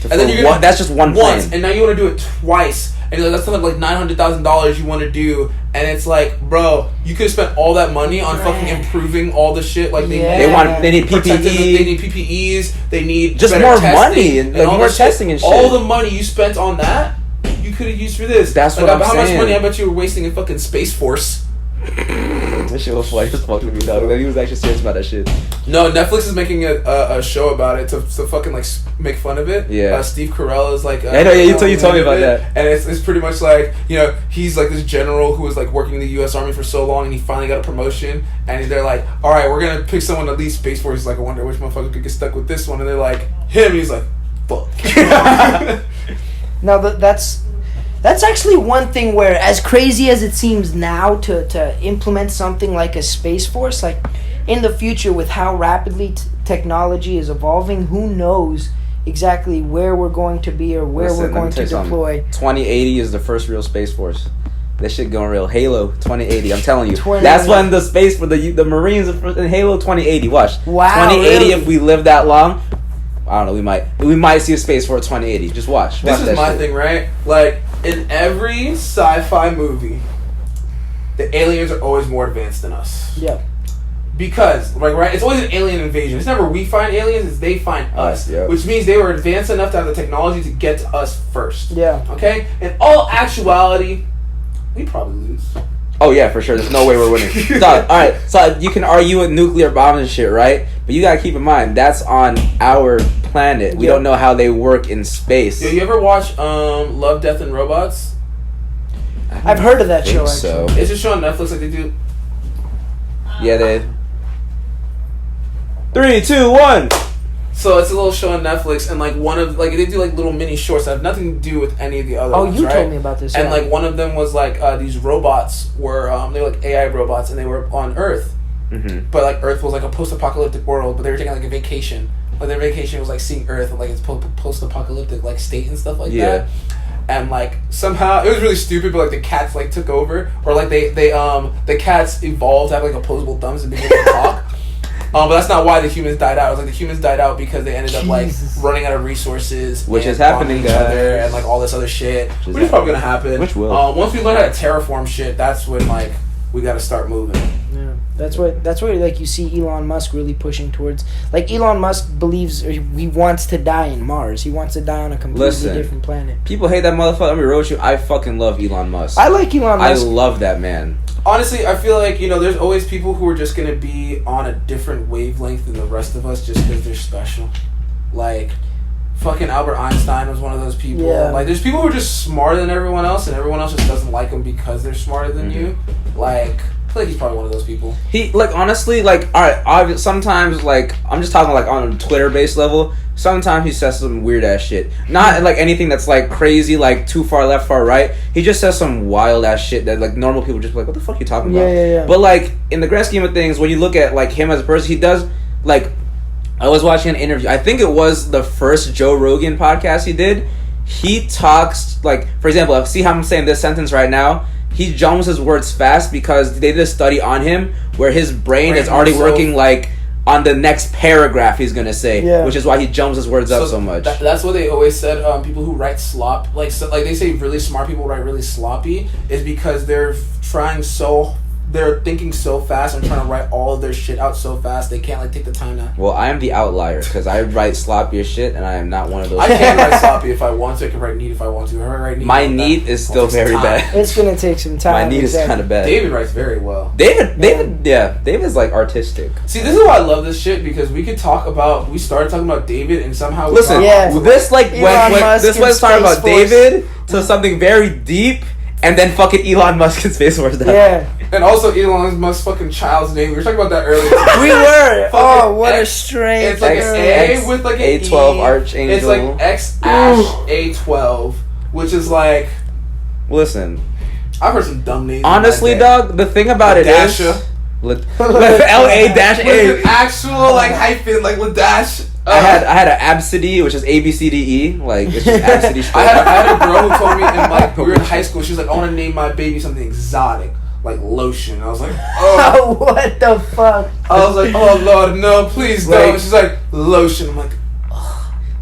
And then you're gonna that's just one plane. once, and now you want to do it twice, and that's something like $900,000 you want to do, and it's like, bro, you could have spent all that money on fucking improving all the shit. They Yeah. They need protecting them, PPE. they need PPEs, they need Just better more testing, money and, all more this testing and shit. All the money you spent on that, you could have used for this. That's what I'm how saying. much money I bet you were wasting in fucking Space Force. That shit was funny as fuck to me, dog. Like, he was actually serious about that shit. No, Netflix is making a show about it to fucking like make fun of it. Yeah. Steve Carell is like. I know. Yeah, you told me about that. And it's pretty much like, you know, he's like this general who was like working in the U.S. Army for so long, and he finally got a promotion. And they're like, all right, we're gonna pick someone to lead Space Force. He's like, I wonder which motherfucker could get stuck with this one. And they're like, him. And he's like, fuck. Now that's actually one thing where, as crazy as it seems now to implement something like a Space Force, like in the future with how rapidly technology is evolving, who knows exactly where we're going to be or where we're going to deploy. 2080 is the first real Space Force. That shit going real. Halo 2080. I'm telling you. 2080. That's when the space for the Marines in Halo 2080. Watch. Wow, 2080. really? If we live that long, I don't know. We might see a Space Force 2080. Just watch. This Watch is my shit. thing, right? Like, in every sci-fi movie, the aliens are always more advanced than us. Yeah. Because, like, right, it's always an alien invasion. It's never we find aliens, it's they find us. Yeah. Which means they were advanced enough to have the technology to get to us first. Yeah. Okay? In all actuality, we probably lose. Oh yeah, for sure. There's no way we're winning. So, all right. So you can argue with nuclear bombs and shit, right? But you gotta keep in mind that's on our planet. We don't know how they work in space. Yeah, you ever watch Love, Death, and Robots? I've heard of that show, So actually. It's a show on Netflix like they do. yeah, they. 3, 2, 1. So it's a little show on Netflix, and like one of like they do like little mini shorts that have nothing to do with any of the other Oh, ones, you right? told me about this. And yeah. like one of them was like these robots were they were like AI robots, and they were on Earth, but like Earth was like a post-apocalyptic world, but they were taking like a vacation. Like their vacation was like seeing Earth and like its post-apocalyptic like state and stuff like that. And like somehow it was really stupid, but like the cats like took over, or like they the cats evolved to have like opposable thumbs and being able to talk. But that's not why the humans died out. It was like the humans died out because they ended up like running out of resources, Which and is happening, bombing each other, guys. and like all this other shit. Which is Which is probably gonna happen. Which will. Once we learn how to terraform shit, that's when like we got to start moving. Yeah, that's what like you see Elon Musk really pushing towards. Like Elon Musk believes, or he wants to die in Mars. He wants to die on a completely different planet. People hate that motherfucker. Let me roast you. I fucking love Elon Musk. I like Elon Musk. I love that man. Honestly, I feel like, you know, there's always people who are just gonna be on a different wavelength than the rest of us just because they're special. Like, fucking Albert Einstein was one of those people. Yeah. Like, there's people who are just smarter than everyone else, and everyone else just doesn't like them because they're smarter than you. Like, I feel like he's probably one of those people. He, like, honestly, like, alright, sometimes, like, I'm just talking, like, on a Twitter-based level, sometimes he says some weird-ass shit. Not, like, anything that's, like, crazy, like, too far left, far right. He just says some wild-ass shit that, like, normal people just be like, what the fuck are you talking about? Yeah. But, like, in the grand scheme of things, when you look at, like, him as a person, he does, like, I was watching an interview. I think it was the first Joe Rogan podcast he did. He talks, like, for example, see how I'm saying this sentence right now? He jumps his words fast because they did a study on him where his brain is already working, like, on the next paragraph he's gonna say, which is why he jumps his words up so much. That's what they always said. People who write slop, like they say, really smart people write really sloppy, is because they're they're thinking so fast and trying to write all of their shit out so fast they can't like take the time to. Well, I am the outlier because I write sloppy as shit and I am not one of those. I can write sloppy if I want to. I can write neat if I want to. If I write neat, my neat is still very bad. It's gonna take some time. My neat is kind of bad. David writes very well. David's like artistic. See, this is why I love this shit, because we started talking about David and somehow we listen, this like Elon Musk this was talking about Space Force. David to something very deep, and then fucking Elon Musk and Space Force. And also Elon Musk's fucking child's name. We were talking about that earlier. We were. Oh, what a X, strange. It's like an A with like an A12 E. Archangel. It's like X-A12, which is like. Listen, I've heard some dumb names. honestly, dog. The thing about it is LA-A. With an actual like hyphen, like Ladash. I had an ABCD, which is ABCDE, like it's just ABCD. I had a girl who told me in like we were in high school. She was like, I want to name my baby something exotic, like lotion. I was like, oh, what the fuck? I was like, oh Lord, no, please don't. She's like, lotion. I'm like,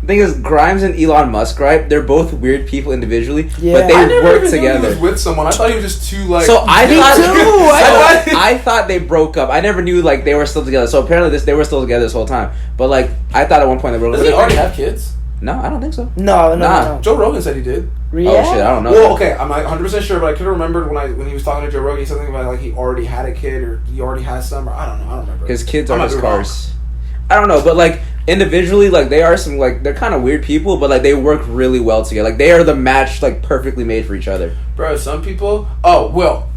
the thing is, Grimes and Elon Musk, right? They're both weird people individually, but Yeah. they I never work even knew together. he was with someone. I thought he was just too like. So I thought too. I thought they broke up. I never knew like they were still together. So apparently they were still together this whole time. But like I thought at one point they broke up. Does he already have kids? No, I don't think so. No. Joe Rogan said he did. Yeah? Oh shit, I don't know. Well, okay, I'm not 100% sure, but I could have remembered when he was talking to Joe Rogan, he said something about like he already had a kid or he already has some, or I don't know, I don't remember. His kids I are might his be wrong. cars. I don't know, but like individually, like they are some like they're kind of weird people, but like they work really well together. Like they are the match, like perfectly made for each other. Bro, some people. Oh well.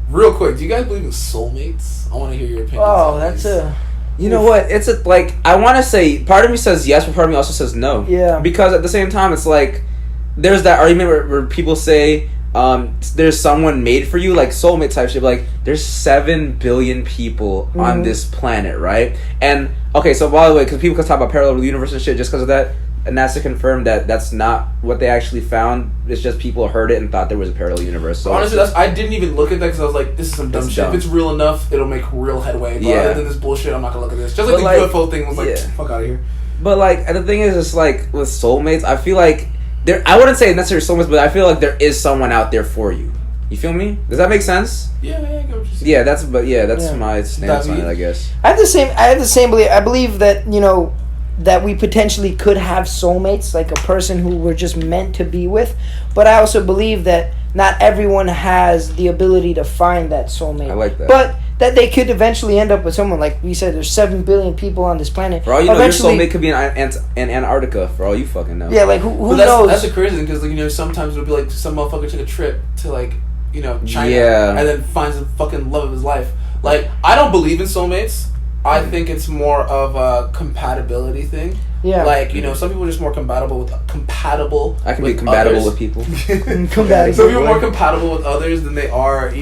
Real quick, do you guys believe in soulmates? I want to hear your opinion. Oh, that's a. You know what? It's a like I want to say part of me says yes, but part of me also says no. Yeah. Because at the same time, it's like there's that argument where people say there's someone made for you, like soulmate type shit. Like there's 7 billion people on this planet, right? And okay, so by the way, because people can talk about parallel universe and shit just because of that. And NASA confirmed that that's not what they actually found. It's just people heard it and thought there was a parallel universe. So honestly, I didn't even look at that because I was like, this is some dumb It's shit. dumb. If it's real enough, it'll make real headway. But other than this bullshit, I'm not gonna look at this. Just like But the UFO thing was like, fuck out of here. But like, and the thing is, it's like with soulmates, I feel like I wouldn't say necessarily soulmates, but I feel like there is someone out there for you. You feel me? Does that make sense? Yeah, I get what you're saying. Yeah, that's my stance on it, I guess. I have the same belief. I believe that, that we potentially could have soulmates, like a person who we're just meant to be with. But I also believe that not everyone has the ability to find that soulmate. I like that. But that they could eventually end up with someone. Like we said, there's 7 billion people on this planet. For all you know, your soulmate could be in Antarctica, for all you fucking know. Yeah, like who that's, knows? That's the crazy thing, because sometimes it'll be like some motherfucker took a trip to like China, Yeah. and then finds the fucking love of his life. Like, I don't believe in soulmates. I think it's more of a compatibility thing. Yeah. Like, some people are just more compatible. I can be compatible others. with people. Compatible. Some people are more compatible with others than they are,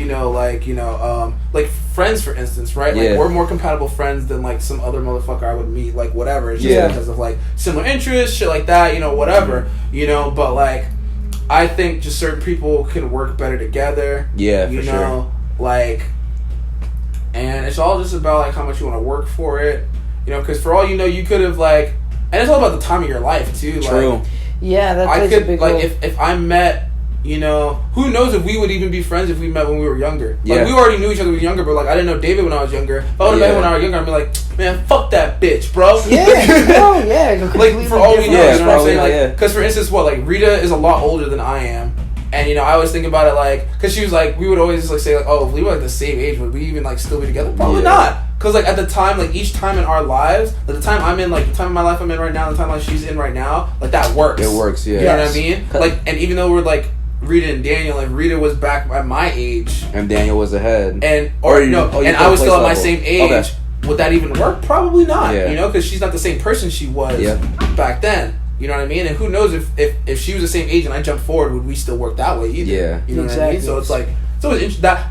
like friends, for instance, right? Like, Yeah. we're more compatible friends than like some other motherfucker I would meet, like whatever. It's just Yeah. because of like similar interests, shit like that, whatever. But like, I think just certain people can work better together. Yeah, for sure. Like, and it's all just about like how much you want to work for it, because for all you know, you could have like, and it's all about the time of your life too. True. Like, Yeah, that I plays could a big like role. if I met, who knows if we would even be friends if we met when we were younger. Like, Yeah. we already knew each other when we were younger, but like I didn't know David when I was younger. If I would have met him when I was younger, I'd be like, man, fuck that bitch, bro. Yeah, no, yeah. Like, for all we know, Yeah, you know what I'm saying? probably, Like, because for instance, like Rita is a lot older than I am. And I always think about it like, because she was like, we would always like say like, oh, if we were like the same age, would we even like still be together? Probably not. Because like at the time, like each time in our lives, like the time I'm in, like the time of my life I'm in right now, the time like she's in right now, like that works. It works, yeah. You know what I mean? Like, and even though we're like Rita and Daniel, like Rita was back at my age, And Daniel was ahead. and you I was still at my place same level. age. Okay. Would that even work? Probably not. Yeah. Because she's not the same person she was back then. You know what I mean? And who knows if she was the same age and I jumped forward, would we still work that way either? Yeah. You know what I Exactly. mean? So it's like,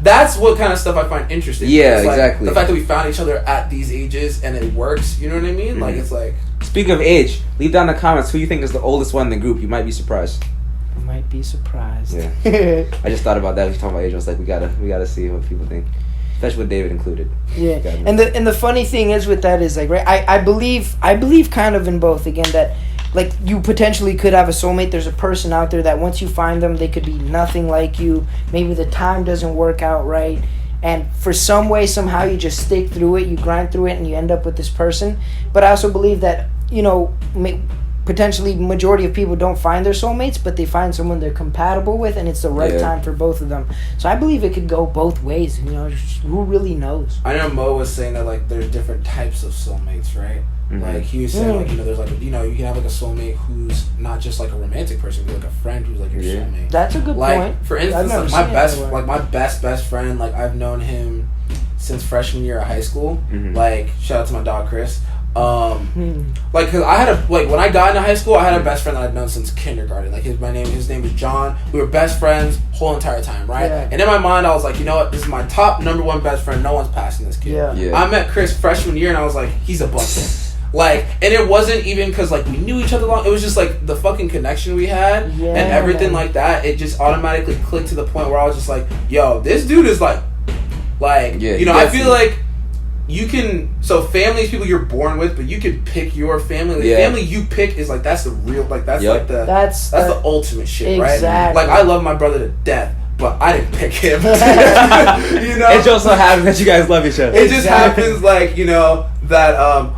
that's what kind of stuff I find interesting. Yeah, It's like, exactly. the fact that we found each other at these ages and it works. You know what I mean? Like, it's like, Speaking of age, leave down in the comments who you think is the oldest one in the group. You might be surprised. You might be surprised. Yeah. I just thought about that when you talking about age. I was like, we gotta see what people think, especially with David included. Yeah, Got it. and the funny thing is with that is like, right, I believe kind of in both, again, that like you potentially could have a soulmate. There's a person out there that once you find them, they could be nothing like you. Maybe the time doesn't work out right, and for some way, somehow you just stick through it, you grind through it, and you end up with this person. But I also believe that potentially majority of people don't find their soulmates, but they find someone they're compatible with, and it's the right time for both of them. So I believe it could go both ways. Who really knows? I know Mo was saying that like there's different types of soulmates, right? Mm-hmm. Like he was saying, like there's like you can have like a soulmate who's not just like a romantic person, but like a friend who's like your soulmate. That's a good like, point. For I've instance, never like my seen it best friend, like I've known him since freshman year of high school. Mm-hmm. Like, shout out to my dog Chris. Like, cause I had when I got into high school, I had a best friend that I'd known since kindergarten. Like his name was John. We were best friends whole entire time, right? Yeah. And in my mind, I was like, you know what? This is my top number one best friend. No one's passing this kid. Yeah. I met Chris freshman year, and I was like, he's a bucket. Like, and it wasn't even because like we knew each other long. It was just like the fucking connection we had and everything like that. It just automatically clicked to the point where I was just like, yo, this dude is like, I feel like you can. So family is people you're born with, but you can pick your family. The family you pick is like that's the real like that's like the that's the ultimate shit, right? Exactly. Like I love my brother to death, but I didn't pick him. It just so happens that you guys love each other. It just happens, like, that,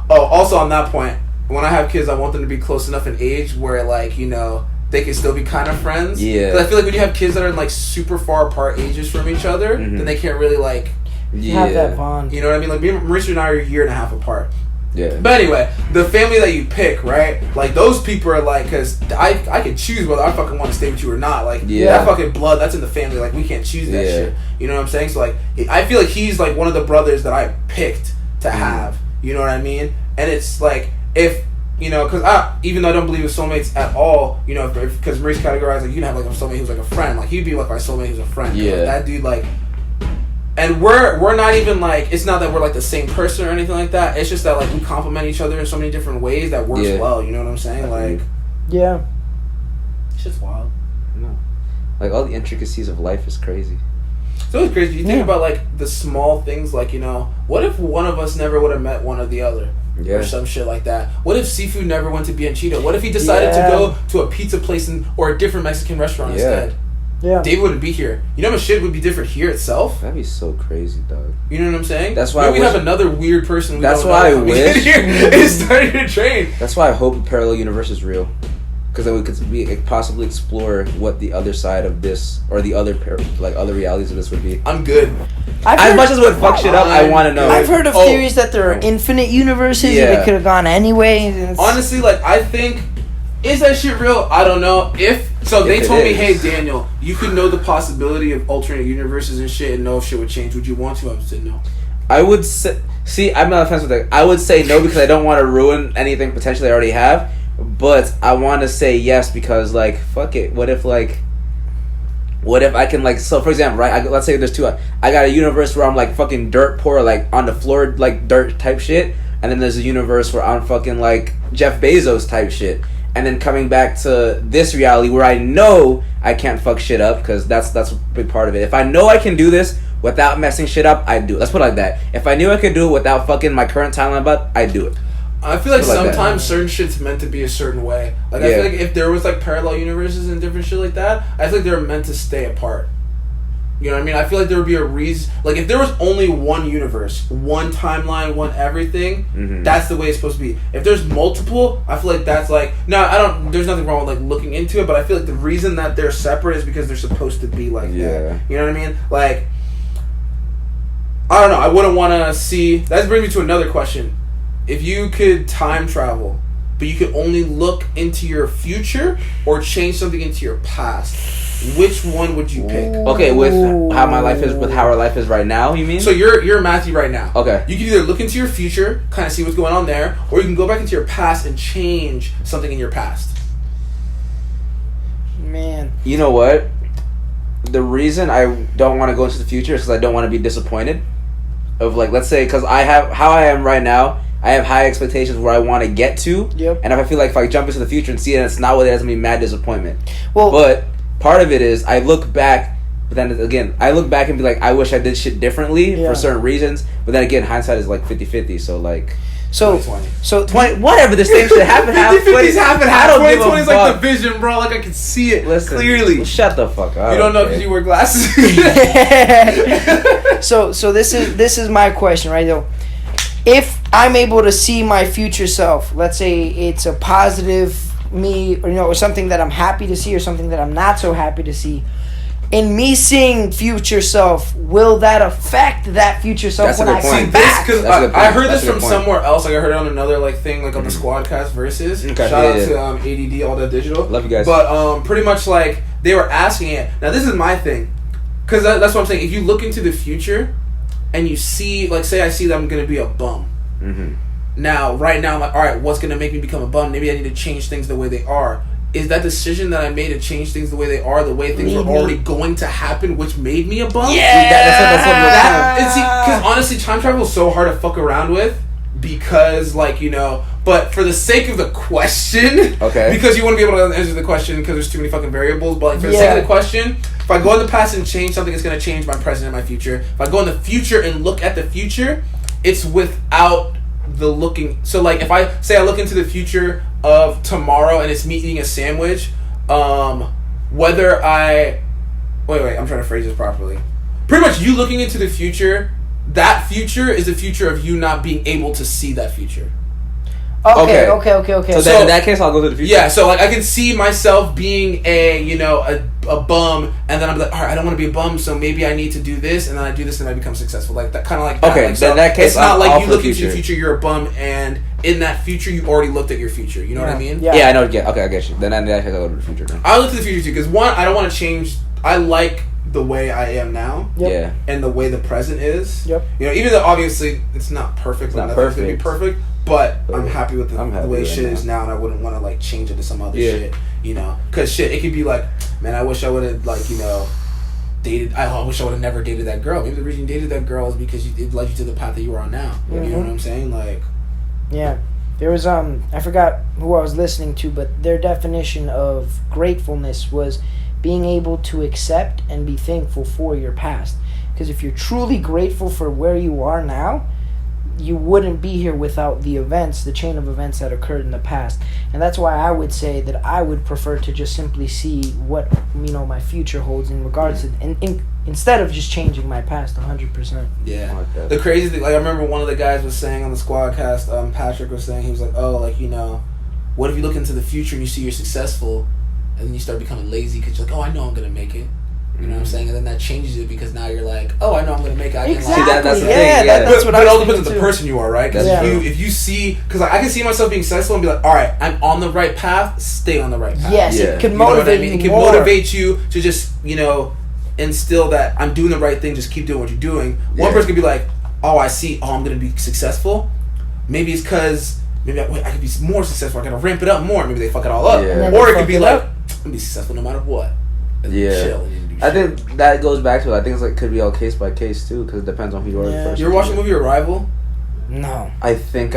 also on that point, when I have kids, I want them to be close enough in age where, like, you know, they can still be kind of friends. Yeah. 'Cause I feel like when you have kids that are like super far apart ages from each other, then they can't really like have that bond. You know what I mean? Like, me, Marissa and I are a year and a half apart. Yeah. But anyway, the family that you pick, right? Like, those people are like, because I can choose whether I fucking want to stay with you or not. Like, that fucking blood, that's in the family. Like, we can't choose that shit. You know what I'm saying? So, like, I feel like he's like one of the brothers that I picked to have. You know what I mean? And it's like, if, you know, because even though I don't believe in soulmates at all, you know, because Maurice categorized, like, you can have like a soulmate who's like a friend. Like, he'd be like my soulmate who's a friend. Yeah. Like, that dude, like. And we're not even like, it's not that we're like the same person or anything like that. It's just that, like, we complement each other in so many different ways that works well. You know what I'm saying? Like, yeah, it's just wild. No, like, all the intricacies of life is crazy. It's always crazy. You think about like the small things, like, you know, what if one of us never would have met one or the other, or some shit like that? What if Seafood never went to Bianchito? What if he decided to go to a pizza place or a different Mexican restaurant instead? Yeah. David wouldn't be here. You know how much shit would be different here itself? That'd be so crazy, dog. You know what I'm saying? That's why we have another weird person. That's why I wish. It's starting to train. That's why I hope the parallel universe is real, because then we could possibly explore what the other side of this, or the other other realities of this would be. I'm good. As much as it would fuck shit up, I want to know. I've heard of theories that there are infinite universes and it could have gone anyway. Honestly, like, I think, is that shit real? I don't know. They told me, hey, Daniel, you could know the possibility of alternate universes and shit and know if shit would change. Would you want to? I would say no. I would say, see, I'm not offensive with that. I would say no because I don't want to ruin anything potentially I already have. But I want to say yes because, like, fuck it. What if I can, like, so for example, right? Let's say there's two. I got a universe where I'm like fucking dirt poor, like on the floor, like dirt type shit, and then there's a universe where I'm fucking like Jeff Bezos type shit. And then coming back to this reality where I know I can't fuck shit up, because that's a big part of it. If I know I can do this without messing shit up, I do it. Let's put it like that. If I knew I could do it without fucking my current timeline up, I'd do it. I feel like sometimes certain shit's meant to be a certain way. Like, I feel like if there was like parallel universes and different shit like that, I feel like they're meant to stay apart. You know what I mean? I feel like there would be a reason. Like, if there was only one universe, one timeline, one everything, that's the way it's supposed to be. If there's multiple, I feel like that's like, there's nothing wrong with like looking into it, but I feel like the reason that they're separate is because they're supposed to be like that. You know what I mean? Like, I don't know. I wouldn't want to see. That brings me to another question. If you could time travel, but you could only look into your future or change something into your past, which one would you pick? Okay, with how my life is, with how our life is right now, you mean? So you're Matthew right now. Okay. You can either look into your future, kind of see what's going on there, or you can go back into your past and change something in your past. Man. You know what? The reason I don't want to go into the future is because I don't want to be disappointed. Of, like, let's say, because I have, how I am right now, I have high expectations where I want to get to. Yep. And if I feel like if I jump into the future and see it and it's not what it is, it's going to be mad disappointment. Well, but part of it is I look back, but then again, I look back and be like, I wish I did shit differently for certain reasons. But then again, hindsight is like 50-50. So, like, So 20, whatever, this thing should happen halfway. 50-50's happen half. I don't give a 2020's like fuck. the vision, bro. Like, I can see it Clearly. clearly. Shut the fuck up. You don't know because you wear glasses. So this is my question, right? Though, if I'm able to see my future self, let's say it's a positive me, or or something that I'm happy to see, or something that I'm not so happy to see. In me seeing future self, will that affect that future self when I come back? Because I heard this from somewhere else. Like, I heard it on another thing, like on the Squadcast Versus. Okay, Shout out to ADD All That Digital. Love you guys. But pretty much like they were asking it. Now this is my thing, because that's what I'm saying. If you look into the future and you see, like, say I see that I'm gonna be a bum. Now, right now, I'm like, all right, what's gonna make me become a bum? Maybe I need to change things the way they are. Is that decision that I made to change things the way they are, the way things were already going to happen, which made me a bum? Yeah! Because honestly, time travel is so hard to fuck around with, because, like, but for the sake of the question, because you want to be able to answer the question because there's too many fucking variables, but, like, for the sake of the question, if I go in the past and change something, it's going to change my present and my future. If I go in the future and look at the future, it's without the looking. So, like, if I say I look into the future of tomorrow and it's me eating a sandwich, whether I wait, I'm trying to phrase this properly. Pretty much, you looking into the future, that future is the future of you not being able to see that future. Okay. So then in that case, I'll go to the future. Yeah, so like I can see myself being a bum, and then I'm like, all right, I don't want to be a bum, so maybe I need to do this, and then I do this, and I become successful. Like that, kind of like that. Okay, like, then in that case, it's not I'm like all you for look the into your future. future, you're a bum, and in that future, you already looked at your future. You know what I mean? Yeah. Yeah, I know. Yeah, okay, I get you. Then in that case, I'll go to the future. Then. I look to the future too, because one, I don't want to change. I like the way I am now. Yep. Yeah. And the way the present is. Yep. You know, even though obviously it's not perfect, It's like not nothing's gonna be perfect. perfect, but I'm happy with I'm the happy way right shit now. is now, and I wouldn't want to like change it to some other Yeah. shit. You know, because shit, it could be like, man, I wish I would have like dated. I wish I would have never dated that girl. Maybe the reason you dated that girl is because it led you to the path that you are on now. Mm-hmm. You know what I'm saying? Like, Yeah. There was I forgot who I was listening to, but their definition of gratefulness was being able to accept and be thankful for your past. Because if you're truly grateful for where you are now, you wouldn't be here without the events, the chain of events that occurred in the past. And that's why I would say that I would prefer to just simply see what, my future holds in regards to, instead of just changing my past 100%. yeah. Like that. The crazy thing, like I remember one of the guys was saying on the Squadcast, Patrick was saying, he was like, oh, like, what if you look into the future and you see you're successful, and then you start becoming lazy because you're like, oh, I know I'm gonna make it. You know what I'm saying? And then that changes it because now you're like, oh, I know I'm gonna make it. I Exactly. can like, that's the yeah, thing, yeah. that's what but it I all was depends on the thinking too. person you are, right? Because Yeah. if you see, because like, I can see myself being successful and be like, all right, I'm on the right path. Stay on the right path. Yes, Yeah. it could You know what I motivate mean? you It can more. motivate you to just instill that I'm doing the right thing. Just keep doing what you're doing. One Yeah. person could be like, oh, I see. Oh, I'm gonna be successful. Maybe it's because maybe I could be more successful. I gotta ramp it up more. Maybe they fuck it all up. Yeah. And then Or they it could fuck be it like, up. I'm gonna be successful no matter what. And Yeah. chill and do I shit. think that goes back to it. I think it's like could be all case by case too, because it depends on who you are. Yeah. First. You ever watch the movie Arrival? No. I think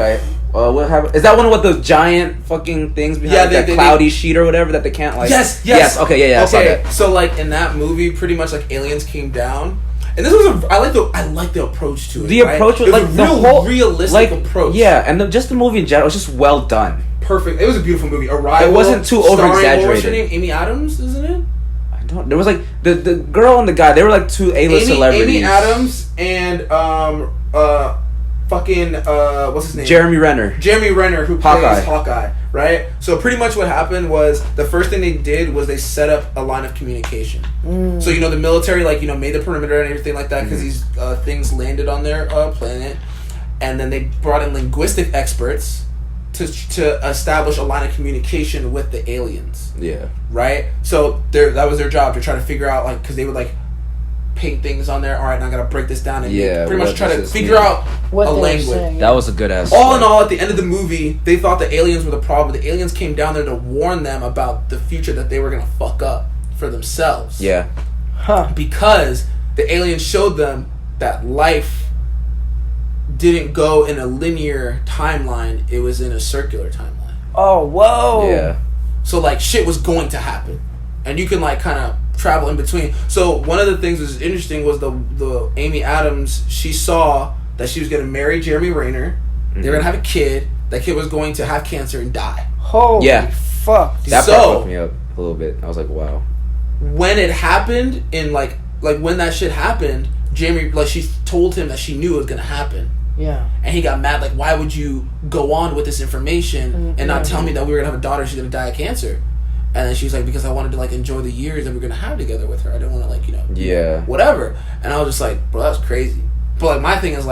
what happened? Is that one with those giant fucking things behind Yeah, that cloudy sheet or whatever that they can't like? Yes. Okay, yeah. I saw Okay, that. so like in that movie, pretty much like aliens came down, and this was I like the approach to it. The right? approach was It like a the real whole realistic approach. Yeah, and just the movie in general was just well done. Perfect. It was a beautiful movie. Arrival. It wasn't too starring, over-exaggerated. What was her name? Amy Adams, isn't it? I don't. There was like the girl and the guy. They were like two A-list celebrities. Amy Adams and what's his name? Jeremy Renner. Jeremy Renner, who Hawkeye. plays Hawkeye, right? So pretty much what happened was the first thing they did was they set up a line of communication. So the military made the perimeter and everything like that because these things landed on their planet, and then they brought in linguistic experts to establish a line of communication with the aliens, Yeah. right? So that was their job to try to figure out because they would paint things on there. All right, now I gotta break this down and pretty much what try does to this figure mean? out What a they were language. saying, That was a good ass. All in all, at the end of the movie, they thought the aliens were the problem. The aliens came down there to warn them about the future that they were gonna fuck up for themselves. Yeah. Huh. Because the aliens showed them that life didn't go in a linear timeline; it was in a circular timeline. Oh, whoa. Yeah. So shit was going to happen, and you can kind of travel in between. So one of the things that was interesting was the Amy Adams. She saw that she was going to marry Jeremy Renner. They were going to have a kid. That kid was going to have cancer and die. Holy Yeah. fuck. That So- part fucked me up a little bit. I was like, wow. When it happened, in like when that shit happened, Jeremy she told him that she knew it was going to happen. Yeah. And he got mad, why would you go on with this information and not tell me that we were going to have a daughter, she's going to die of cancer? And then she's like, because I wanted to enjoy the years that we're going to have together with her. I didn't want to Yeah. whatever. And I was just like, bro, that's crazy. But my thing is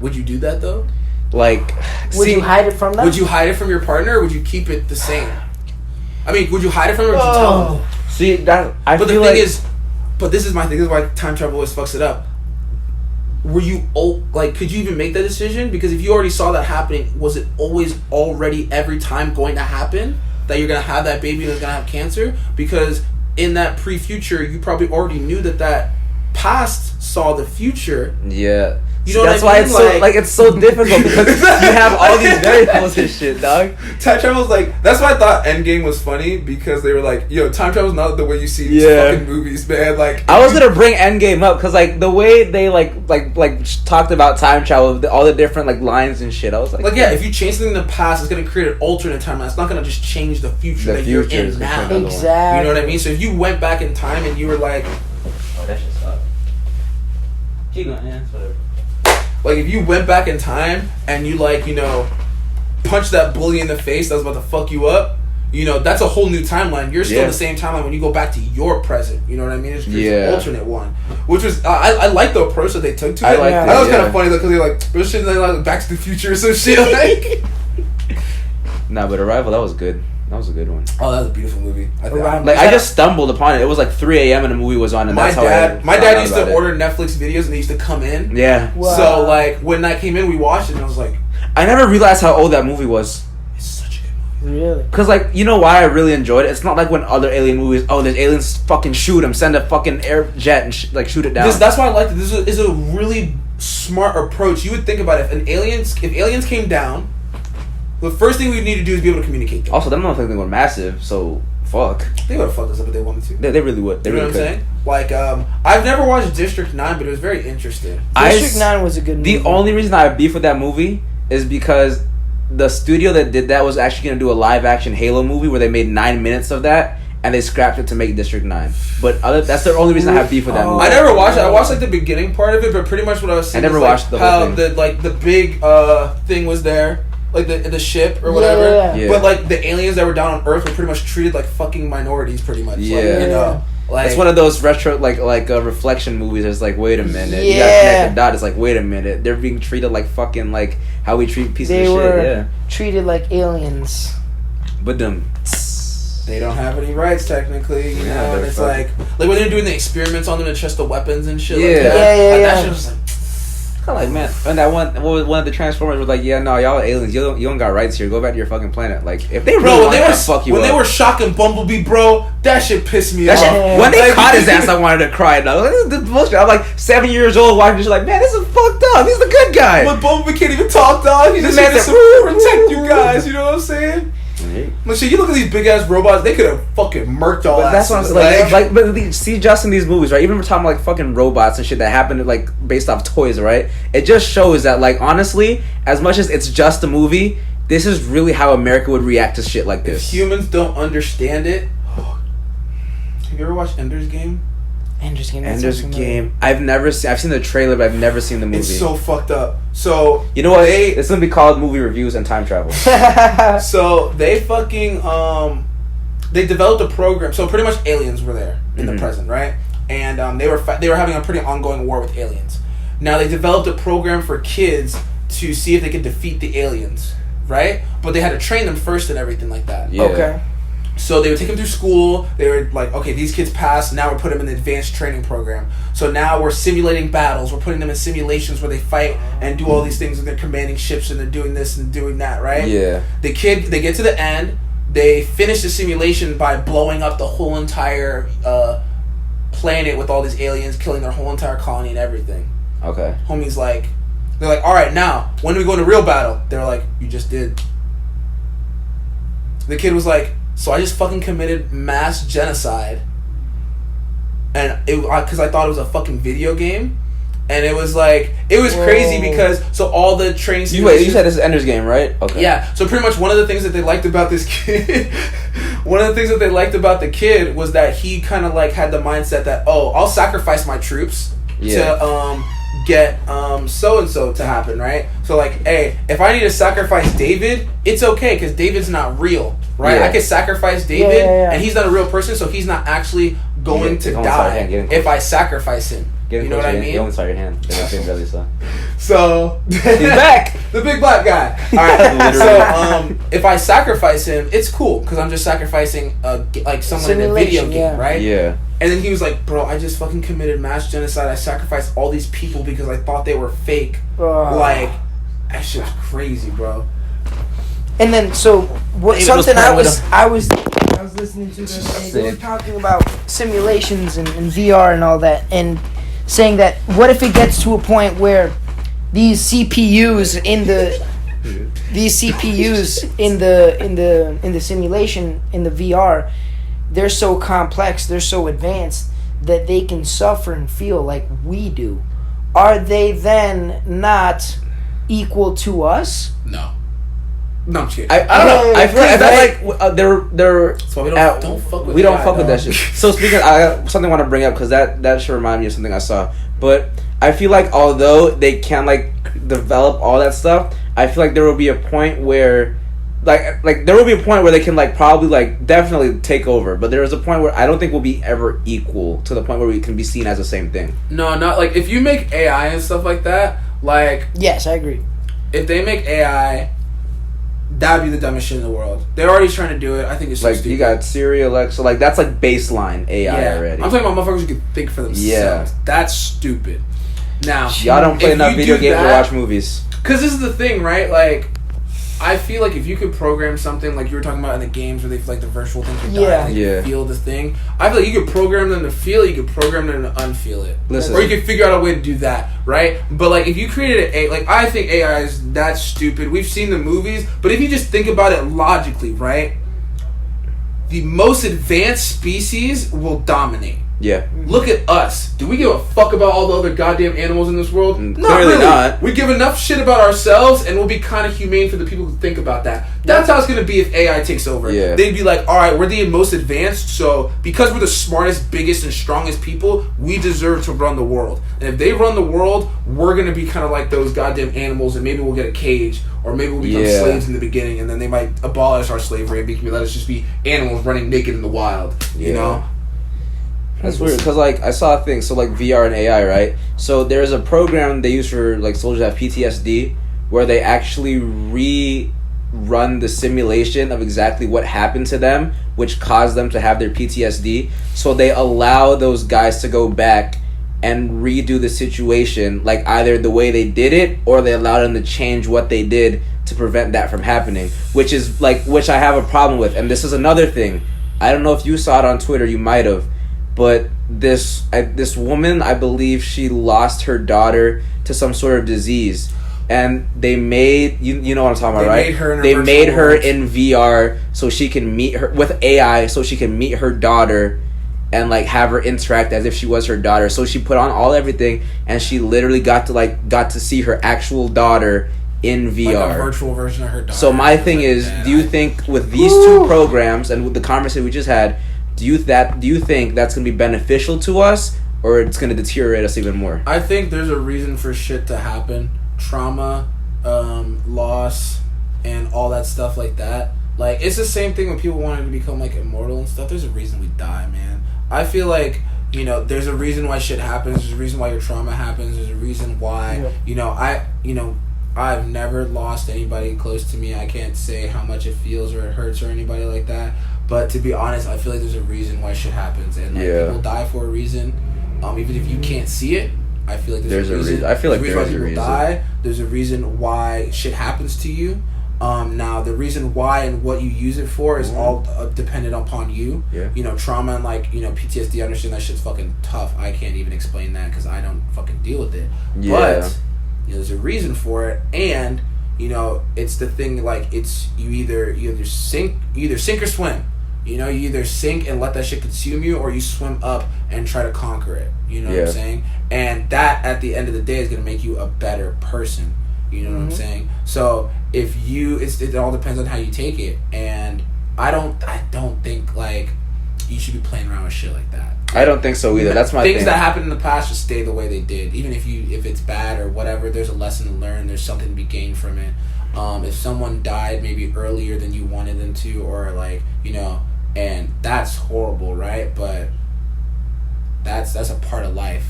would you do that though? Like, Would you hide it from them? Would you hide it from your partner, or would you keep it the same? I mean, would you hide it from her, or would you tell them? see that I But the feel thing like is, but this is my thing. This is why time travel always fucks it up. Were you could you even make that decision? Because if you already saw that happening, was it always already every time going to happen that you're gonna have that baby that's gonna have cancer? Because in that pre-future, you probably already knew that past saw the future. yeah. You know That's what I why mean? it's so difficult because you have all these variables and shit, dog. Time travel's that's why I thought Endgame was funny, because they were yo, time travel's not the way you see these Yeah. fucking movies, man. I was gonna bring Endgame up because the way they talked about time travel, all the different lines and shit. I was like, yeah, if you change something in the past, it's gonna create an alternate timeline. It's not gonna just change the future that you're future in is gonna now. change another one. Exactly. You know what I mean? So if you went back in time and you were oh, that shit's up. Keep going, yeah, whatever. if you went back in time and you punch that bully in the face that was about to fuck you up. You know, that's a whole new timeline. You're still in the same timeline when you go back to your present. You know what I mean? It's an alternate one. Which was, I like the approach that they took to it. That was kind of funny though, because they're like, there's shit like Back to the Future or some shit. Like. Nah, but Arrival, that was good. That was a good one. Oh, that was a beautiful movie. I just stumbled upon it. It was like 3 a.m. and the movie was on, and my dad used to order Netflix videos, and they used to come in. Yeah. Wow. So like when that came in, we watched it, and I was like, I never realized how old that movie was. it's such a good movie. Really? Cause like, you know why I really enjoyed it? It's not like when other alien movies, there's aliens, fucking shoot them, send a fucking air jet and shoot it down. That's why I liked it. This is a really smart approach. You would think about it, if aliens came down, the first thing we'd need to do is be able to communicate them. Also, them motherfuckers were massive, so fuck. They would have fucked us up if they wanted to. They really would. They you know really what I'm saying? Like, I've never watched District 9, but it was very interesting. District 9 was a good movie. The only reason I have beef with that movie is because the studio that did that was actually going to do a live action Halo movie where they made 9 minutes of that, and they scrapped it to make District 9. But that's the only reason I have beef with that movie. I never watched it. I watched like the beginning part of it, but pretty much what I was saying I never is, like, watched the whole thing. How the big thing was there. Like the ship or whatever, Yeah. but like the aliens that were down on Earth were pretty much treated like fucking minorities, pretty much. Yeah, like, you know, like it's one of those retro like reflection movies. It's like, wait a minute, you Yeah. gotta connect the dot. It's like, wait a minute, they're being treated like fucking like how we treat pieces They of were shit. Yeah, treated like aliens. but them. they don't have any rights technically. You know, and it's like when they're doing the experiments on them to test the weapons and shit. Yeah. Like that. Yeah. That shit was like. Like, man, and that one of the Transformers was like, yeah, no, y'all are aliens. You don't got rights here. Go back to your fucking planet. Like, if they really want to fuck you when up. they were shocking Bumblebee, bro, that shit pissed me off. When they caught his ass, I wanted to cry. No, this is the bullshit. I'm like 7 years old watching this, like, man, this is fucked up. He's the good guy. When Bumblebee can't even talk, dog, he just man needs said, to protect you guys. You know what I'm saying? Right. Like, shit, you look at these big ass robots, they could have fucking murked all But that's what I'm asses. saying. But see, just in these movies, right? Even we're talking about, like, fucking robots and shit that happen like based off toys, right? It just shows that, like, honestly, as much as it's just a movie, this is really how America would react to shit like this. If humans don't understand it, have you ever watched Ender's Game? Ender's Game. I've seen the trailer, but I've never seen the movie. It's so fucked up. So you know what? It's gonna be called movie reviews and time travel. So they fucking they developed a program. So pretty much aliens were there in the present, right? And they were having a pretty ongoing war with aliens. Now they developed a program for kids to see if they could defeat the aliens, right? But they had to train them first and everything like that. Yeah. Okay. So they would take them through school. They were like, okay, these kids passed. Now we're putting them in the advanced training program. So now we're simulating battles. We're putting them in simulations where they fight and do all these things, and they're commanding ships and they're doing this and doing that, right? Yeah. They get to the end. They finish the simulation by blowing up the whole entire planet with all these aliens, killing their whole entire colony and everything. Okay. Homie's like, they're like, all right, now when do we go into real battle? They're like, you just did. The kid was like, so I just fucking committed mass genocide, and because I thought it was a fucking video game, and it was like crazy because so all the training. You said this is Ender's Game, right? Okay. Yeah. So pretty much one of the things that they liked about this kid, one of the things that they liked about the kid was that he kind of like had the mindset that I'll sacrifice my troops to get so and so to happen, right? So like, hey, if I need to sacrifice David, it's okay because David's not real. Right, I could sacrifice David, and he's not a real person, so he's not actually going to die if I sacrifice him. You know what I mean? You only saw your hand. So he's back. The big black guy. All right. So if I sacrifice him, it's cool because I'm just sacrificing like someone in a video game, right? Yeah. And then he was like, "Bro, I just fucking committed mass genocide. I sacrificed all these people because I thought they were fake. Like, that shit's crazy, bro." And then something I was listening to the other day, they were talking about simulations and VR and all that, and saying that what if it gets to a point where these CPUs in the simulation in the VR, they're so complex, they're so advanced that they can suffer and feel like we do. Are they then not equal to us? No. No, I'm just kidding. I don't know. I feel like they're. So we don't fuck with. We don't fuck with that shit. So speaking, something I want to bring up because that should remind me of something I saw. But I feel like although they can like develop all that stuff, I feel like there will be a point where like there will be a point where they can like probably like definitely take over, but there is a point where I don't think we'll be ever equal to the point where we can be seen as the same thing. No, not like if you make AI and stuff like that. Like, yes, I agree. If they make AI, that'd be the dumbest shit in the world. They're already trying to do it. I think it's so like stupid. you got Siri, Alexa, like that's like baseline AI already. I'm talking about motherfuckers who can think for themselves. Yeah. That's stupid. Now, y'all don't play enough video games or watch movies. Because this is the thing, right? Like, I feel like if you could program something like you were talking about in the games where they like the virtual thing could die, like you feel this thing. I feel like you could program them to feel it, you could program them to unfeel it. Listen. Or you could figure out a way to do that, right? But like if you created like I think AI is that stupid. We've seen the movies, but if you just think about it logically, right? The most advanced species will dominate. Yeah. Look at us. Do we give a fuck about all the other goddamn animals in this world? Not clearly really. not. We give enough shit about ourselves, and we'll be kind of humane for the people who think about that. That's how it's going to be if AI takes over. Yeah. They'd be like, all right, we're the most advanced, so because we're the smartest, biggest, and strongest people, we deserve to run the world. And if they run the world, we're going to be kind of like those goddamn animals, and maybe we'll get a cage, or maybe we'll become slaves in the beginning, and then they might abolish our slavery and let us just be animals running naked in the wild, you know? That's weird, because, like, I saw a thing, so, like, VR and AI, right? So, there's a program they use for, like, soldiers that have PTSD, where they actually rerun the simulation of exactly what happened to them, which caused them to have their PTSD. So, they allow those guys to go back and redo the situation, like, either the way they did it, or they allow them to change what they did to prevent that from happening, which I have a problem with. And this is another thing. I don't know if you saw it on Twitter, you might have. But this woman, I believe she lost her daughter to some sort of disease, and they made you know what I'm talking about, right? They made her in VR so she can meet her with AI, so she can meet her daughter, and like have her interact as if she was her daughter. So she put on everything, and she literally got to see her actual daughter in VR, like a virtual version of her daughter. So my thing is, do you think with these two programs and with the conversation we just had, do you think that's going to be beneficial to us, or it's going to deteriorate us even more? I think there's a reason for shit to happen. Trauma, loss, and all that stuff like that. Like, it's the same thing when people wanted to become, like, immortal and stuff. There's a reason we die, man. I feel like, you know, there's a reason why shit happens. There's a reason why your trauma happens. There's a reason why, I've never lost anybody close to me. I can't say how much it feels or it hurts or anybody like that. But to be honest, I feel like there's a reason why shit happens, and like people die for a reason. Even if you can't see it, I feel like there's a reason. I feel like there's a reason. Die. There's a reason why shit happens to you. Now the reason why and what you use it for is all dependent upon you. Yeah. You know, trauma and like PTSD. I understand that shit's fucking tough. I can't even explain that because I don't fucking deal with it. Yeah. But there's a reason for it, and it's the thing. Like it's you either sink or swim. You either sink and let that shit consume you, or you swim up and try to conquer it. You know what I'm saying? And that, at the end of the day, is going to make you a better person. You know what I'm saying? So, if it all depends on how you take it. And I don't think, like, you should be playing around with shit like that. I don't think so either. That's my thing. Things that happened in the past just stay the way they did. Even if it's bad or whatever, there's a lesson to learn. There's something to be gained from it. If someone died maybe earlier than you wanted them to, or like, and that's horrible, right? But that's a part of life.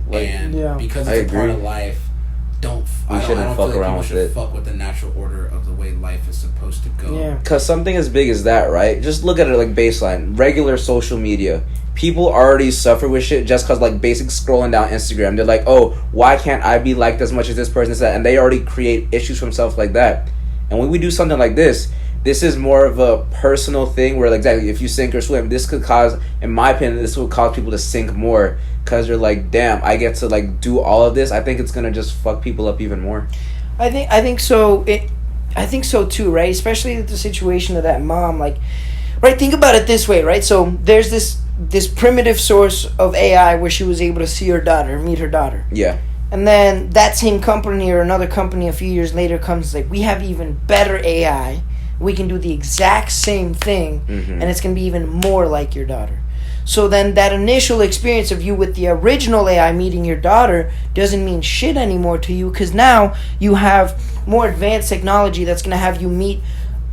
Because it's a part of life, I don't feel like people should fuck with the natural order of the way life is supposed to go. Yeah. Because something as big as that, right? Just look at it like baseline. Regular social media. People already suffer with shit just because, like, basic scrolling down Instagram. They're like, oh, why can't I be liked as much as this person is that? And they already create issues for themselves like that. And when we do something like this is more of a personal thing where, like, exactly, if you sink or swim, this could cause, in my opinion, this will cause people to sink more. Because they're like, damn, I get to, like, do all of this. I think it's going to just fuck people up even more. I think so. I think so too, right? Especially the situation of that mom. Like, right? Think about it this way, right? So there's this primitive source of AI where she was able to see her daughter, meet her daughter. Yeah. And then that same company or another company a few years later comes like, we have even better AI. We can do the exact same thing, and it's going to be even more like your daughter. So then that initial experience of you with the original AI meeting your daughter doesn't mean shit anymore to you, because now you have more advanced technology that's going to have you meet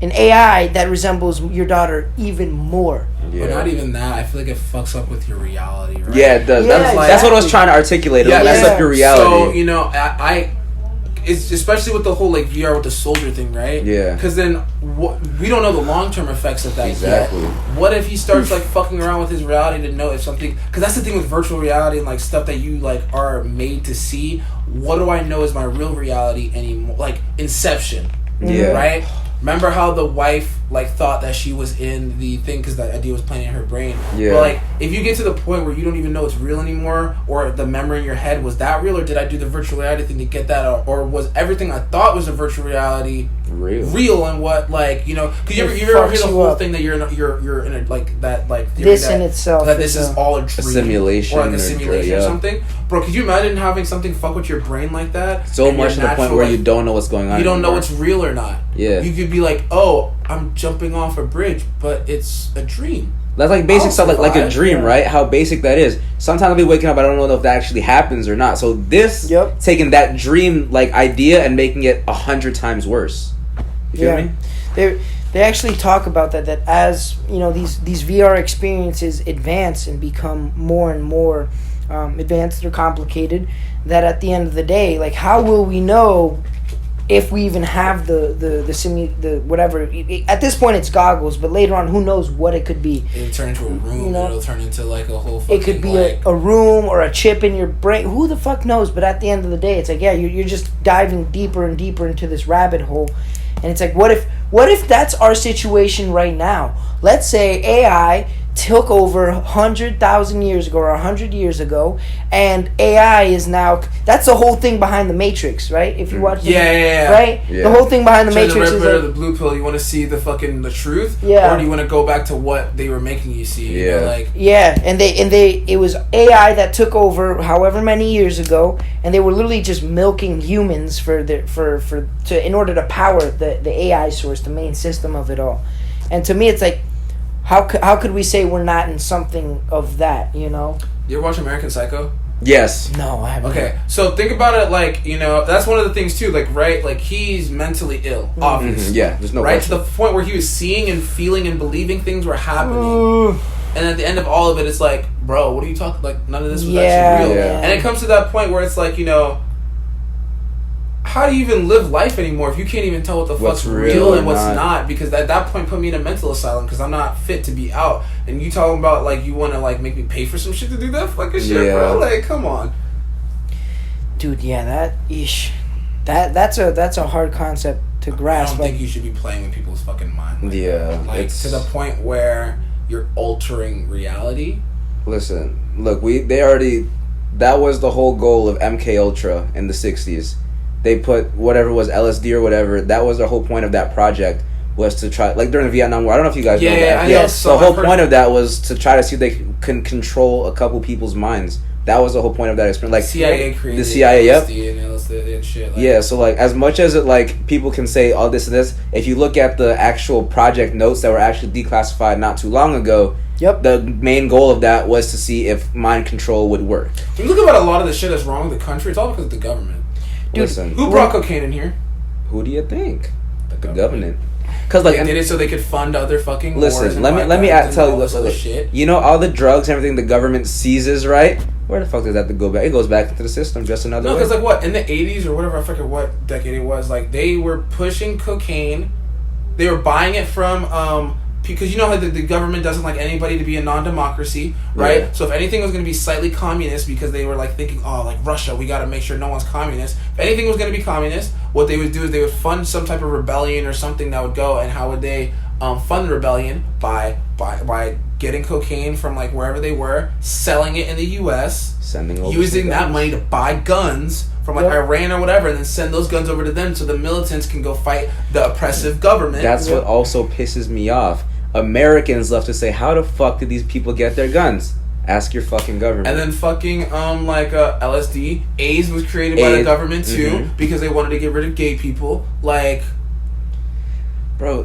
an AI that resembles your daughter even more. But not even that. I feel like it fucks up with your reality, right? Yeah, it does. Yeah, That's what I was trying to articulate. It'll mess up your reality. So, I it's especially with the whole like VR with the soldier thing, right? Yeah. Because then we don't know the long term effects of that Exactly. yet. What if he starts like fucking around with his reality to know if something? Because that's the thing with virtual reality and like stuff that you like are made to see. What do I know is my real reality anymore? Like Inception. Yeah. Right. Remember how the wife like thought that she was in the thing because that idea was playing in her brain. Yeah. But like, if you get to the point where you don't even know it's real anymore, or the memory in your head was that real, or did I do the virtual reality thing to get that, or was everything I thought was a virtual reality real? And what like because you ever hear the whole thing that you're in a like that like theory This in itself that this is all a dream, simulation or like a simulation or yeah. something. Bro, could you imagine having something fuck with your brain like that? So much to the point where you don't know what's going on. You don't know anymore. what's real or not. Yeah. You could be like, oh, I'm jumping off a bridge, but it's a dream. That's like basic stuff, like a dream, right? How basic that is. Sometimes I'll be waking up, I don't know if that actually happens or not. So this, taking that dream like idea and making it 100 times worse. You feel me? They actually talk about that as these VR experiences advance and become more and more advanced or complicated, that at the end of the day, like, how will we know if we even have the whatever? At this point it's goggles, but later on who knows what it could be. It'll turn into a room. It'll turn into like a whole fucking, it could be like, a room or a chip in your brain. Who the fuck knows? But at the end of the day, it's like, you're just diving deeper and deeper into this rabbit hole. And it's like, what if that's our situation right now? Let's say AI took over 100,000 years ago or 100 years ago, and AI is now... That's the whole thing behind the Matrix, right? If you watch right? Yeah. The whole thing behind the Matrix the is red pill or the blue pill. You want to see the truth? Yeah. Or do you want to go back to what they were making you see? Yeah. Like... Yeah, and it was AI that took over however many years ago, and they were literally just milking humans in order to power the AI source, the main system of it all. And to me, it's like, how could we say we're not in something of that, You ever watch American Psycho? Yes. No, I haven't. Okay, so think about it like, that's one of the things too, like, right? Like, he's mentally ill, obviously. Yeah, there's no right? question. To the point where he was seeing and feeling and believing things were happening. And at the end of all of it, it's like, bro, what are you talking, like, none of this was actually real. Yeah. And it comes to that point where it's like, how do you even live life anymore if you can't even tell what the fuck's real and what's not? Because at that point, put me in a mental asylum because I'm not fit to be out. And you talking about like you want to like make me pay for some shit to do that fucking shit, bro? Like, come on, dude. Yeah, that's a hard concept to grasp. I don't think you should be playing with people's fucking mind. Like to the point where you're altering reality. Listen, look, that was the whole goal of MK Ultra in the 60s. They put whatever was LSD or whatever. That was the whole point of that project, was to try, like during the Vietnam War. I don't know if you guys know that. Yes. So the whole point of that was to try to see if they can control a couple people's minds. That was the whole point of that experiment. Like CIA created the CIA, LSD and LSD and shit. Like, yeah. So like, as much as it like people can say all this and this, if you look at the actual project notes that were actually declassified not too long ago. Yep. The main goal of that was to see if mind control would work. When you look about a lot of the shit that's wrong with the country, it's all because of the government. Dude, listen, who brought cocaine in here? Who do you think? The government. Because like they did it so they could fund other fucking wars. Listen, let me tell you this other shit. All the drugs and everything the government seizes, right? Where the fuck does that have to go back? It goes back into the system just another way. No, because like what in the 80s or whatever, I forget what decade it was. Like they were pushing cocaine. They were buying it from because you know how the government doesn't like anybody to be a non-democracy, right? Yeah. So if anything was going to be slightly communist, because they were like thinking, oh, like Russia, we got to make sure no one's communist. If anything was going to be communist, what they would do is they would fund some type of rebellion or something that would go. And how would they fund the rebellion? By getting cocaine from like wherever they were, selling it in the U.S., using that money to buy guns from like Iran or whatever, and then send those guns over to them so the militants can go fight the oppressive government. That's what also pisses me off. Americans love to say, how the fuck did these people get their guns? Ask your fucking government. And then fucking LSD, AIDS was created by the government too, because they wanted to get rid of gay people. Like, bro,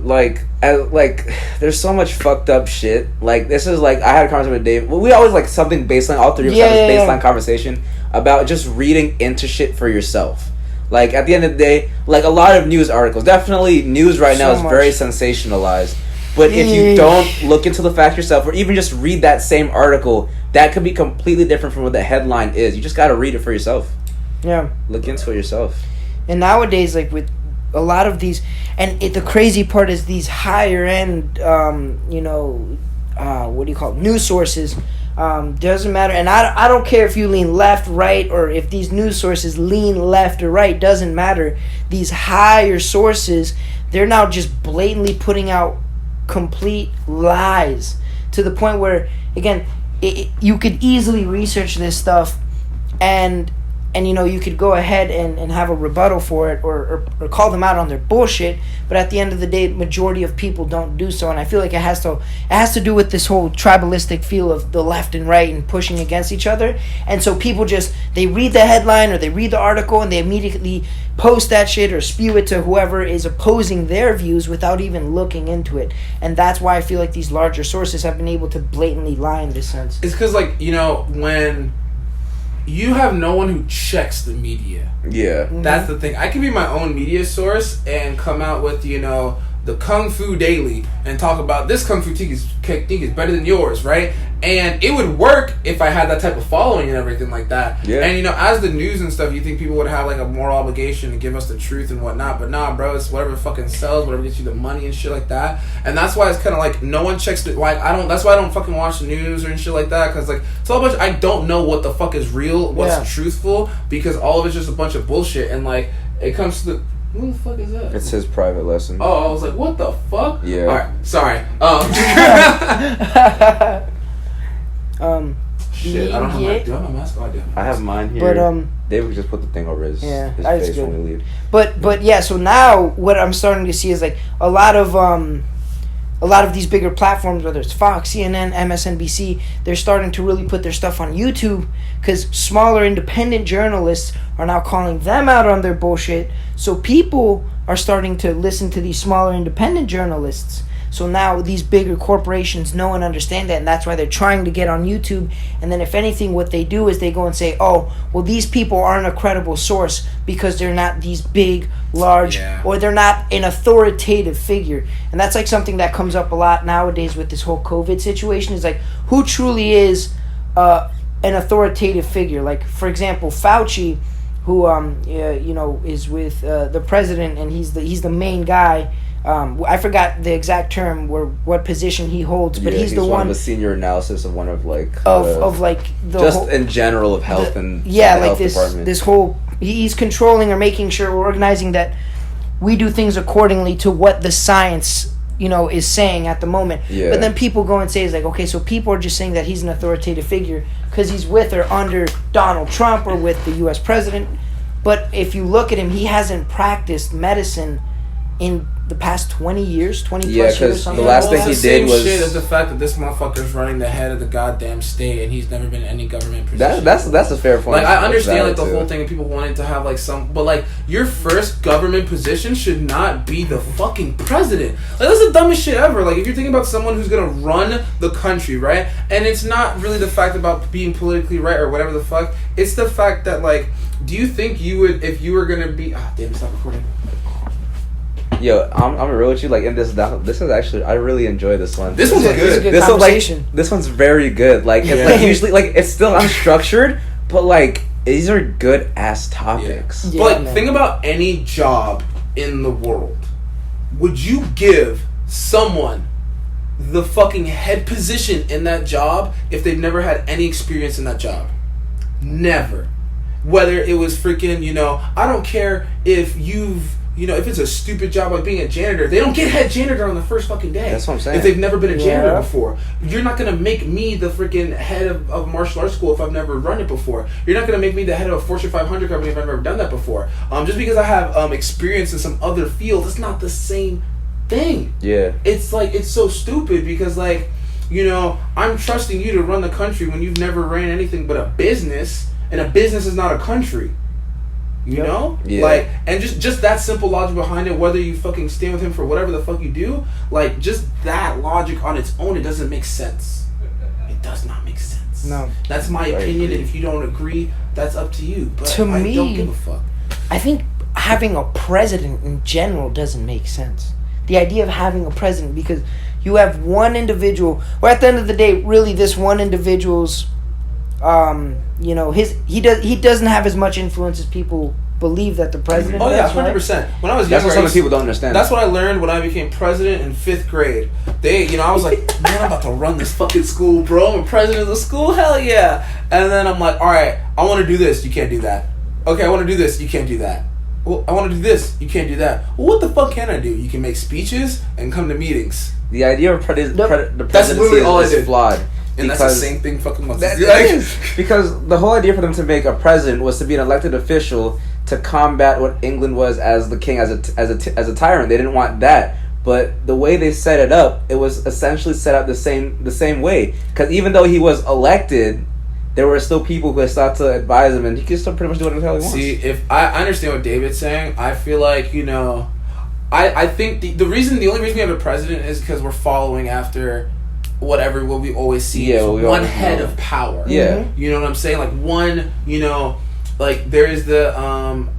there's so much fucked up shit. Like, this is like, I had a conversation with Dave. Well, we always like something baseline. All three of us have this baseline conversation about just reading into shit for yourself. Like, at the end of the day, like, a lot of news articles, definitely news right now So is much. very sensationalized. But if you don't look into the fact yourself, or even just read that same article, that could be completely different from what the headline is. You just got to read it for yourself. Yeah. Look into it yourself. And nowadays, like with a lot of these, and the crazy part is these higher end, what do you call it? News sources. Doesn't matter, and I don't care if you lean left, right, or if these news sources lean left or right. Doesn't matter. These higher sources, they're now just blatantly putting out complete lies to the point where, again, you could easily research this stuff, and you could go ahead and have a rebuttal for it or call them out on their bullshit. But at the end of the day, majority of people don't do so, and I feel like it has to do with this whole tribalistic feel of the left and right and pushing against each other. And so people they read the headline or they read the article and they immediately post that shit or spew it to whoever is opposing their views without even looking into it. And that's why I feel like these larger sources have been able to blatantly lie in this sense. It's because, like, when you have no one who checks the media. Yeah. That's the thing. I can be my own media source and come out with, the Kung Fu Daily and talk about this Kung Fu technique is better than yours, right? And it would work if I had that type of following and everything like that. Yeah. And, as the news and stuff, you think people would have, like, a moral obligation to give us the truth and whatnot. But nah, bro, it's whatever fucking sells, whatever gets you the money and shit like that. And that's why it's kind of like no one checks the, like, that's why I don't fucking watch the news or shit like that. Because, like, it's all a bunch, I don't know what the fuck is real, what's truthful, because all of it's just a bunch of bullshit. And, like, it comes to the, who the fuck is that? It's his private lesson. Oh, I was like, what the fuck? Yeah. Alright, sorry. Shit, I don't have my, do I have my mask? Oh, I do. I have mine here. But David just put the thing over his that's face good. when we leave. But yeah, so now what I'm starting to see is like a lot of these bigger platforms, whether it's Fox, CNN, MSNBC, they're starting to really put their stuff on YouTube because smaller independent journalists are now calling them out on their bullshit. So people are starting to listen to these smaller independent journalists. So now these bigger corporations know and understand that, and that's why they're trying to get on YouTube. And then if anything, what they do is they go and say, oh, well, these people aren't a credible source because they're not these big, large, or they're not an authoritative figure. And that's like something that comes up a lot nowadays with this whole COVID situation is like, who truly is an authoritative figure? Like, for example, Fauci, who is with the president, and he's the main guy. I forgot the exact term what position he holds, but he's the one of the senior analysis of one of like of like the just whole, in general of health and like health this department. This whole he's controlling or making sure or organizing that we do things accordingly to what the science is saying at the moment. Yeah. But then people go and say it's like, okay, so people are just saying that he's an authoritative figure because he's with or under Donald Trump or with the U.S. president. But if you look at him, he hasn't practiced medicine in the past 20 years, 20 plus years. Because Something the last like thing that. he did was shit is the fact that this motherfucker's running the head of the goddamn state and he's never been in any government position. that's a fair point. Like, I understand like the Valid, whole thing of people wanting to have like some, but like your first government position should not be the fucking president. Like, that's the dumbest shit ever. Like, if you're thinking about someone who's gonna run the country, right? And it's not really the fact about being politically right or whatever the fuck. It's the fact that, like, do you think you would, if you were gonna be, damn, stop recording. Yo, I'm real with you. Like, in this is actually, I really enjoy this one. This one's good. This conversation. This one's very good. Like, it's like usually, like, it's still unstructured, but like these are good ass topics. Yeah. But think about any job in the world. Would you give someone the fucking head position in that job if they've never had any experience in that job? Never. Whether it was freaking, I don't care if you've, if it's a stupid job like being a janitor, they don't get head janitor on the first fucking day. That's what I'm saying. If they've never been a janitor before. You're not going to make me the freaking head of martial arts school if I've never run it before. You're not going to make me the head of a Fortune 500 company if I've never done that before. Just because I have experience in some other field, it's not the same thing. Yeah. It's like, it's so stupid because, like, I'm trusting you to run the country when you've never ran anything but a business, and a business is not a country. You know? Yeah. Like, and just that simple logic behind it, whether you fucking stand with him for whatever the fuck you do, like, just that logic on its own, it doesn't make sense. It does not make sense. No. That's my opinion, and if you don't agree, that's up to you. But To I me, don't give a fuck. I think having a president in general doesn't make sense. The idea of having a president, because you have one individual, or at the end of the day, really this one individual's, he doesn't have as much influence as people believe that the president Oh yeah, does, right? 100%. When I was That's younger, what some people don't understand. that's what I learned when I became president in 5th grade. I was like, man, I'm about to run this fucking school, bro. I'm a president of the school, hell yeah. And then I'm like, all right, I want to do this. You can't do that. Okay, I want to do this. You can't do that. Well, I want to do this. You can't do that. Well, what the fuck can I do? You can make speeches and come to meetings. The idea of the That's presidency literally all I is did. flawed. And that's the same thing fucking once. That is. Because the whole idea for them to make a president was to be an elected official to combat what England was as the king, as a tyrant. They didn't want that. But the way they set it up, it was essentially set up the same way. Because even though he was elected, there were still people who sought to advise him, and he could still pretty much do whatever the hell he wants. See, if I understand what David's saying, I feel like, I think the only reason we have a president is because we're following after what we always see is one head of power. Yeah. You know what I'm saying? Like one, like there is the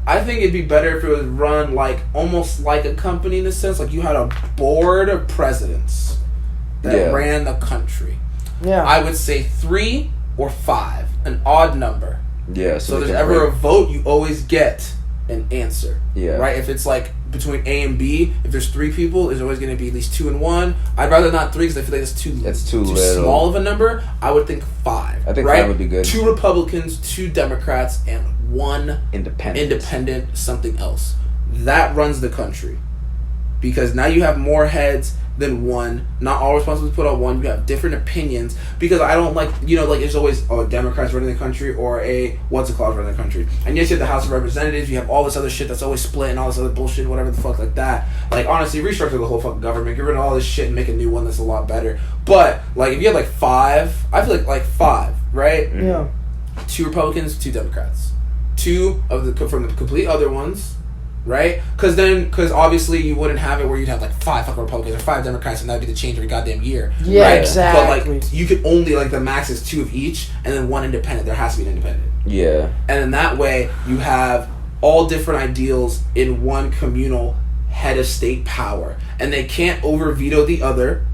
I think it'd be better if it was run like almost like a company in a sense, like you had a board of presidents that ran the country. Yeah. I would say 3 or 5, an odd number. Yeah. So there's ever a vote, you always get an answer. Yeah. Right? If it's like between A and B, if there's 3 people, there's always going to be at least 2 and 1. I'd rather not 3 because I feel like it's too little. small of a number. I would think 5. I think right? 5 would be good. 2 Republicans, 2 Democrats, and 1 independent something else. That runs the country. Because now you have more heads than one. Not all responsibilities put on one. You have different opinions. Because I don't like, there's always Democrats running the country or running the country. And yes, you have the House of Representatives. You have all this other shit that's always split and all this other bullshit, whatever the fuck like that. Like, honestly, restructure the whole fucking government. Get rid of all this shit and make a new one that's a lot better. But, like, if you had, like, 5, I feel like 5, right? Yeah. 2 Republicans, 2 Democrats. 2 from the complete other ones. Right? Because obviously you wouldn't have it where you'd have like 5 fucking Republicans or 5 Democrats and that would be the change every goddamn year. Yeah, right? exactly. But like you could only, like, the max is 2 of each and then 1 independent. There has to be an independent. Yeah. And in that way you have all different ideals in one communal head of state power. And they can't over veto the other.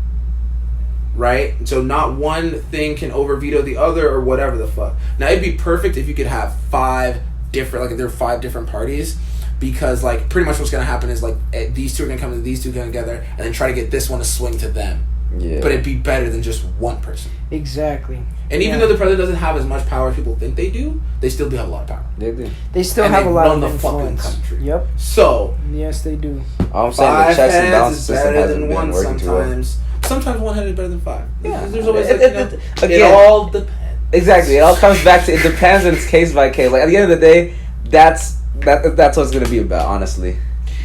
Right? So not one thing can over veto the other or whatever the fuck. Now it'd be perfect if you could have 5 different, like if there are 5 different parties. Because, like, pretty much what's going to happen is, like, these 2 are going to come and these 2 come together and then try to get this one to swing to them. Yeah. But it'd be better than just one person. Exactly. And even though the president doesn't have as much power as people think they do, they still do have a lot of power. They do. They still And have they a lot run of the fucking influence. country. Yep. So, Yes, they do. All I'm saying, the 5 checks and heads balance is system better hasn't than been 1 working too well. sometimes. Sometimes 1 head is better than 5. Yeah. There's always, like, Again, it all depends. Exactly. It all comes back to, it depends and it's case by case. Like, at the end of the day, that's what it's going to be about, honestly.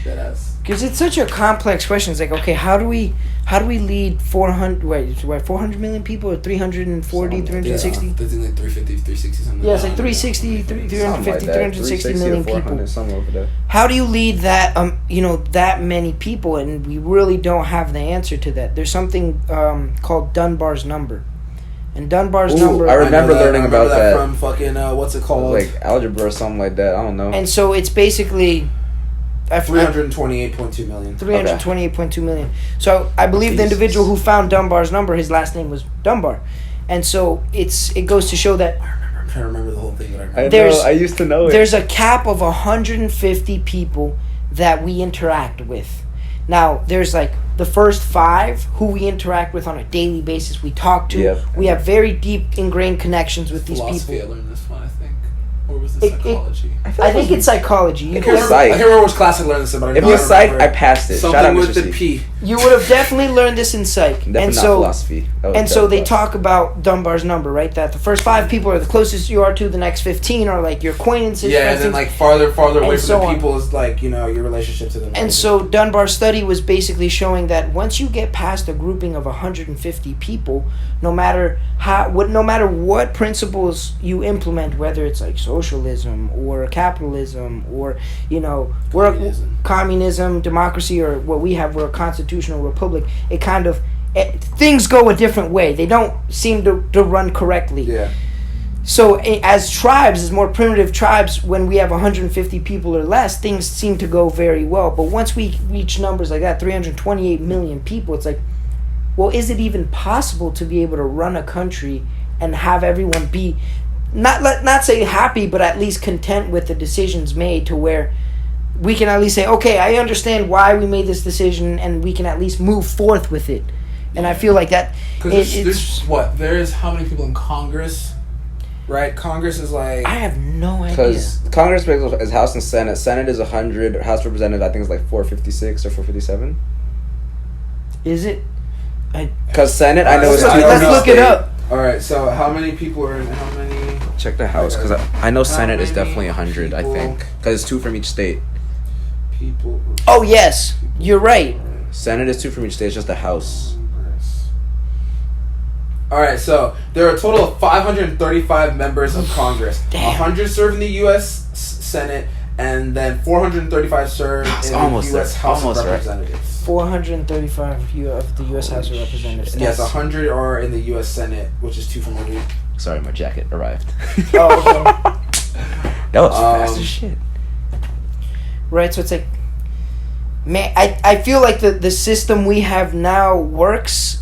Because it's such a complex question. It's like, okay, how do we lead 400 million people or 340, 360? Yeah, I think like 350, 360 something. Yeah, it's like 360, 350, 360 million people. Somewhere over there. How do you lead that, that many people? And we really don't have the answer to that. There's something called Dunbar's number. And Dunbar's number... I remember learning about that. From fucking, what's it called? Like algebra or something like that. I don't know. And so it's basically... 328.2 million. 328.2 million. So I believe the individual who found Dunbar's number, his last name was Dunbar. And so it goes to show that... I'm trying to remember the whole thing, but I used to know it. There's a cap of 150 people that we interact with. Now, there's like the first 5 who we interact with on a daily basis. We talk to. Yep. We have very deep ingrained connections with these philosophy, people. I learned this one, I think. Or was this psychology? I think it's psychology. I can't remember which class I learned this in, but if it was psych, I passed it. Something Shout out with Mr. the C. P. You would have definitely learned this in psych. Definitely and not so, philosophy. And so they talk about Dunbar's number, right? That the first 5 people are the closest you are to. The next 15 are like your acquaintances. Yeah, and then like farther away from the people is like, your relationship to them. And so Dunbar's study was basically showing that once you get past a grouping of 150 people, no matter what principles you implement, whether it's like socialism or capitalism or communism, democracy, or what we have, we're a constitutional republic. It kind of things go a different way. They don't seem to run correctly. Yeah. So as tribes, as more primitive tribes, when we have 150 people or less, things seem to go very well. But once we reach numbers like that, 328 million people, it's like, well, is it even possible to be able to run a country and have everyone be, not say happy, but at least content with the decisions made, to where we can at least say, okay, I understand why we made this decision, and we can at least move forth with it. And I feel like that... Because there's how many people in Congress... Right, Congress is like... I have no idea. Because Congress is House and Senate. Senate is 100. House of Representatives, I think, is like 456 or 457. Is it? Because Senate, I know it's... Let's look it up. All right, so how many people are in how many... Check the House, because I know Senate is definitely 100, I think. Because it's 2 from each state. People... Oh, yes. You're right. Senate is 2 from each state. It's just the House. All right, so there are a total of 535 members of Congress. Damn. 100 serve in the U.S. Senate, and then 435 serve in the U.S. House of Representatives. 435 of the U.S. House of Representatives. Yes, 100 are in the U.S. Senate, which is 2 from the week. Sorry, my jacket arrived. Oh, okay. That was fast as shit. Right, so it's like, man, I feel like the system we have now works.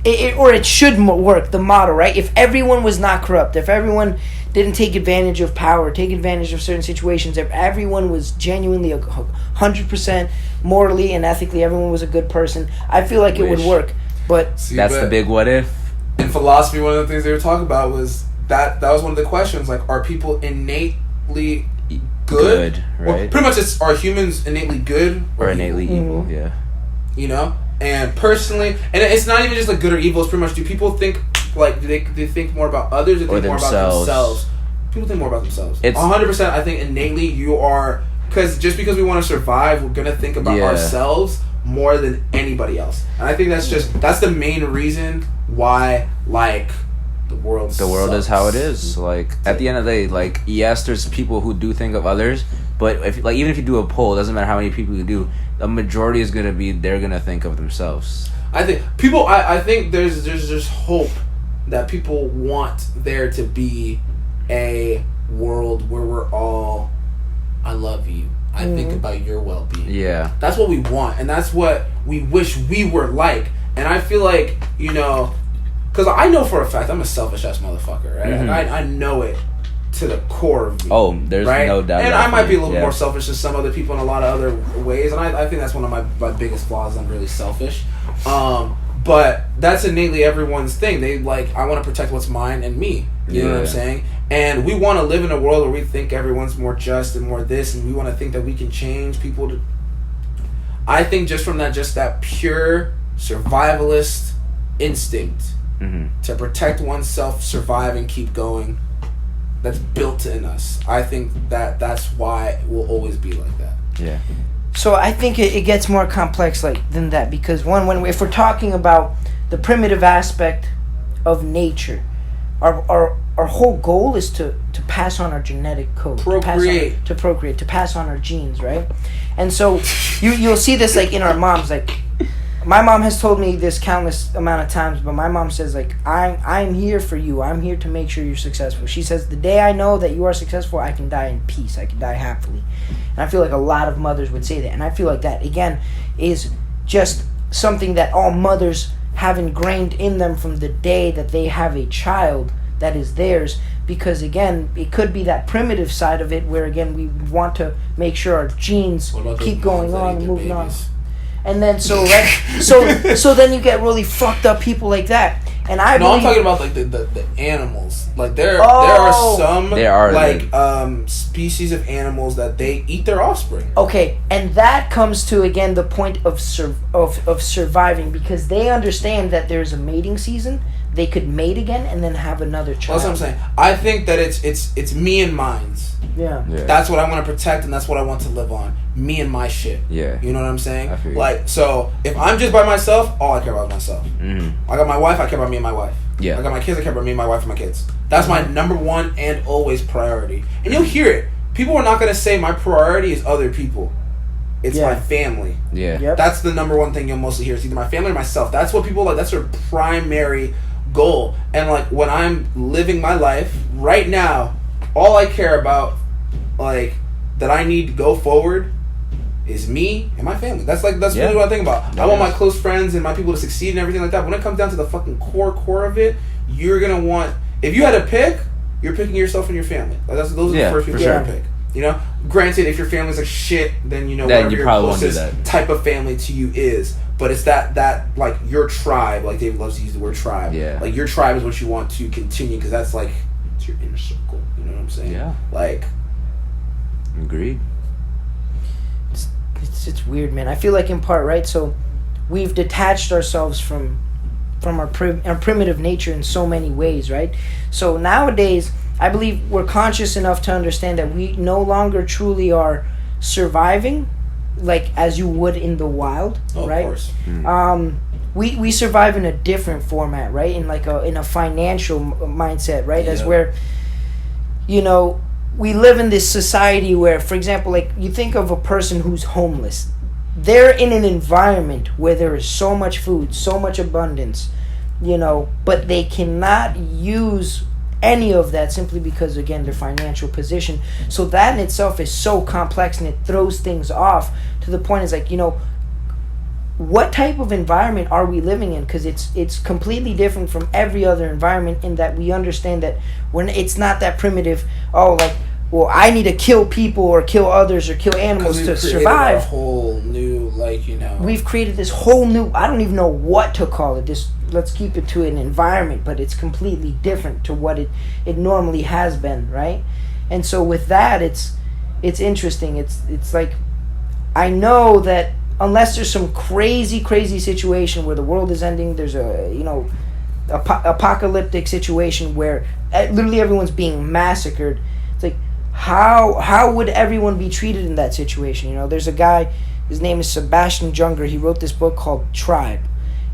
It should work, the model, right? If everyone was not corrupt, if everyone didn't take advantage of power, take advantage of certain situations, if everyone was genuinely 100% morally and ethically, everyone was a good person, I feel like it would work. But that's the big what if. In philosophy, one of the things they were talking about was that was one of the questions, like, are people innately good? Right. Well, pretty much, are humans innately good or innately evil? Yeah. You know? And personally, and it's not even just like good or evil, it's pretty much, do people think, like, do they think more about others, or think more about themselves? People think more about themselves. It's 100%, I think innately you are, because just because we want to survive, we're going to think about ourselves more than anybody else. And I think that's the main reason why, like, the world is how it is. Like, at the end of the day, like, yes, there's people who do think of others, but if, like, even if you do a poll, it doesn't matter how many people you do, the majority is gonna be, they're gonna think of themselves. I think people. I think there's just hope that people want there to be a world where we're all, I love you, I think about your well-being. Yeah, that's what we want, and that's what we wish we were like. And I feel like, you know, because I know for a fact I'm a selfish ass motherfucker, right? Mm-hmm. And I know it to the core of me. Oh, there's no doubt. And I might be a little more selfish than some other people in a lot of other ways, and I think that's one of my biggest flaws. I'm really selfish. But that's innately everyone's thing. They like, I want to protect what's mine and me. You know what I'm saying? And we want to live in a world where we think everyone's more just and more this, and we want to think that we can change people to... I think just from that pure survivalist instinct to protect oneself, survive, and keep going, that's built in us. I think that's why it will always be like that. Yeah. So I think it gets more complex than that, because if we're talking about the primitive aspect of nature, our whole goal is to pass on our genetic code, to procreate, to pass on our genes, right? And so you'll see this like in our moms. Like, my mom has told me this countless amount of times, but my mom says, like, I'm here for you. I'm here to make sure you're successful. She says, the day I know that you are successful, I can die in peace. I can die happily. And I feel like a lot of mothers would say that. And I feel like that, again, is just something that all mothers have ingrained in them from the day that they have a child that is theirs. Because, again, it could be that primitive side of it where, again, we want to make sure our genes keep going on and moving on. And then so then you get really fucked up people like that. And I'm talking about like the animals. Like there are some species of animals that they eat their offspring. Okay, and that comes to, again, the point of surviving, because they understand that there's a mating season. They could mate again and then have another child. That's what I'm saying. I think that it's me and mine's. Yeah. That's what I want to protect, and that's what I want to live on. Me and my shit. Yeah. You know what I'm saying? I feel you. Like, so if I'm just by myself, all I care about is myself. I got my wife, I care about me and my wife. Yeah. I got my kids, I care about me and my wife and my kids. That's my number one and always priority. And you'll hear it. People are not going to say my priority is other people. It's my family. Yeah. Yep. That's the number one thing you'll mostly hear. It's either my family or myself. That's what people like. That's their primary goal. And like when I'm living my life right now, all I care about, like, that I need to go forward is me and my family. That's really what I think about. I want my close friends and my people to succeed and everything like that. When it comes down to the fucking core of it, you're gonna want, if you had to pick, you're picking yourself and your family. Like those are the first people you're gonna pick. You know, granted, if your family's like shit, then you know whatever your closest type of family to you is. But it's that like your tribe. Like David loves to use the word tribe. Yeah. Like your tribe is what you want to continue because that's like it's your inner circle. You know what I'm saying? Yeah. Like. Agreed. It's weird, man. I feel like in part, right? So we've detached ourselves from our primitive nature in so many ways, right? So nowadays, I believe we're conscious enough to understand that we no longer truly are surviving like as you would in the wild, right? Of course. We survive in a different format, right? In like in a financial mindset, right? As where, you know, we live in this society where, for example, like you think of a person who's homeless. They're in an environment where there is so much food, so much abundance, you know, but they cannot use any of that simply because, again, their financial position. So that in itself is so complex and it throws things off to the point is like, you know, what type of environment are we living in? Because it's completely different from every other environment in that we understand that when it's not that primitive, well, I need to kill people or kill others or kill animals to survive. A whole new, like, you know. We've created this whole new, I don't even know what to call it. Let's keep it to an environment, but it's completely different to what it normally has been, right? And so with that, it's interesting. It's like, I know that unless there's some crazy situation where the world is ending, there's a, you know, apocalyptic situation where literally everyone's being massacred. It's like, how would everyone be treated in that situation? You know, there's a guy, his name is Sebastian Junger. He wrote this book called Tribe.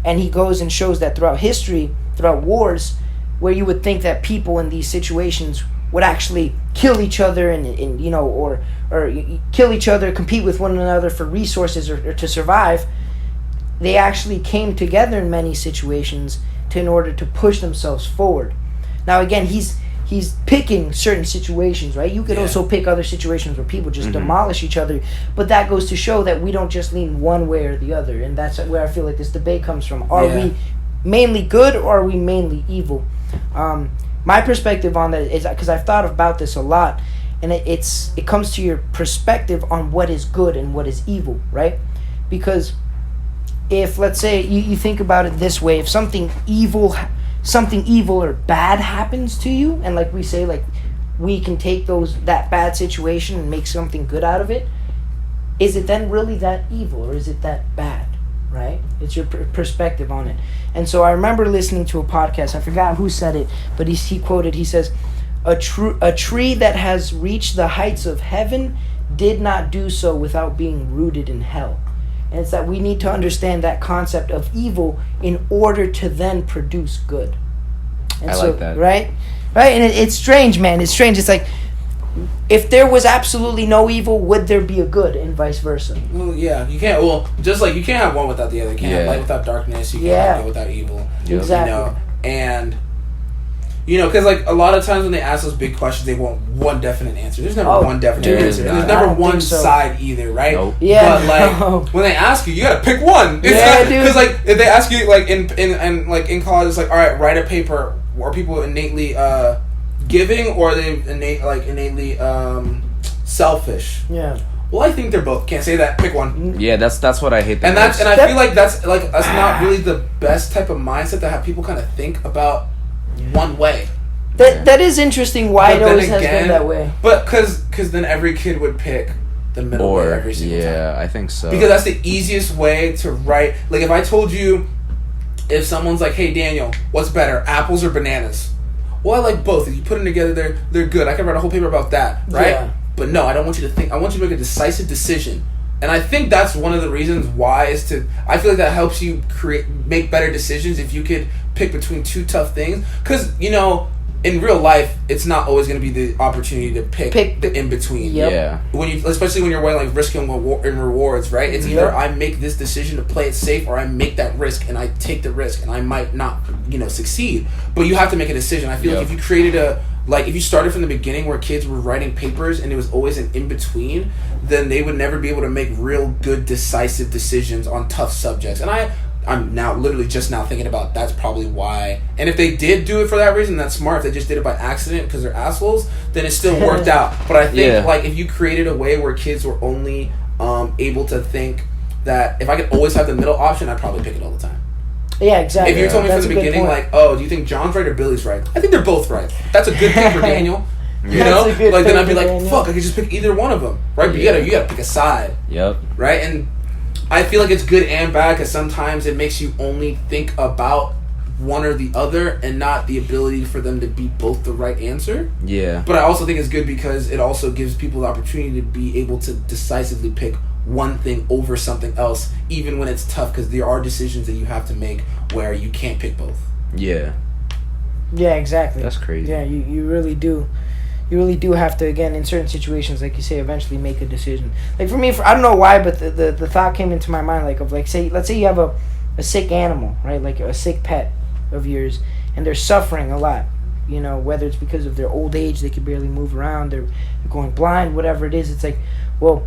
And he goes and shows that throughout history, throughout wars, where you would think that people in these situations would actually kill each other and you know, or kill each other, compete with one another for resources or to survive, they actually came together in many situations in order to push themselves forward. Now again, he's picking certain situations, right? You could also pick other situations where people just demolish each other, but that goes to show that we don't just lean one way or the other, and that's where I feel like this debate comes from. Are we mainly good or are we mainly evil? My perspective on that is, because I've thought about this a lot, and it comes to your perspective on what is good and what is evil, right? Because if, let's say, you think about it this way, if something evil or bad happens to you, and like we say, like we can take that bad situation and make something good out of it, is it then really that evil or is it that bad, right? It's your perspective on it. And so I remember listening to a podcast, I forgot who said it, but he quoted, he says, a tree that has reached the heights of heaven did not do so without being rooted in hell. And it's that we need to understand that concept of evil in order to then produce good. And I like that. Right? And it's strange, man. It's strange. It's like, if there was absolutely no evil, would there be a good, and vice versa? Well, yeah. You can't, just like you can't have one without the other. You can't have light without darkness. You can't have good without evil. Exactly. You know? And, you know, because like a lot of times when they ask those big questions, they want one definite answer. There's never one definite answer. There's never one side either, right? Nope. Yeah. But like when they ask you, you gotta pick one. It's dude. Because like if they ask you like in college, it's like, all right, write a paper. Are people innately giving, or are they innately selfish? Yeah. Well, I think they're both. Can't say that. Pick one. Yeah, that's what I hate. And I feel like that's not really the best type of mindset to have people kind of think about one way. That is interesting. Why it always has been that way. But because then every kid would pick the middle way every single time. Yeah, I think so. Because that's the easiest way to write. Like if I told you, if someone's like, "Hey Daniel, what's better, apples or bananas?" Well, I like both. If you put them together, they're good. I can write a whole paper about that, right? Yeah. But no, I don't want you to think. I want you to make a decisive decision. And I think that's one of the reasons why I feel like that helps you make better decisions if you could pick between two tough things. Because, you know, in real life, it's not always going to be the opportunity to pick the in between. Yep. Yeah. Especially when you're weighing like risk and rewards, right? It's either I make this decision to play it safe, or I make that risk and I take the risk, and I might not, succeed. But you have to make a decision. I feel like if you created if you started from the beginning where kids were writing papers and it was always an in between, then they would never be able to make real good decisive decisions on tough subjects. And I'm now literally just now thinking about that's probably why. And if they did do it for that reason, that's smart. If they just did it by accident because they're assholes, then it still worked out. But I think if you created a way where kids were only able to think that if I could always have the middle option, I'd probably pick it all the time. Yeah, exactly. If you told me from the beginning, do you think John's right or Billy's right? I think they're both right. That's a good thing for Daniel. Then I'd be like, Daniel. fuck, I could just pick either one of them, right? But you gotta pick a side. Yep. Right? And I feel like it's good and bad because sometimes it makes you only think about one or the other and not the ability for them to be both the right answer. Yeah. But I also think it's good because it also gives people the opportunity to be able to decisively pick one thing over something else, even when it's tough, because there are decisions that you have to make where you can't pick both. Yeah. Yeah, exactly. That's crazy. Yeah, you really do. You really do have to, again, in certain situations, like you say, eventually make a decision. Like for me, I don't know why, but the thought came into my mind, let's say you have a sick animal, right? Like a sick pet of yours, and they're suffering a lot. Whether it's because of their old age, they can barely move around, they're going blind, whatever it is. It's like, well,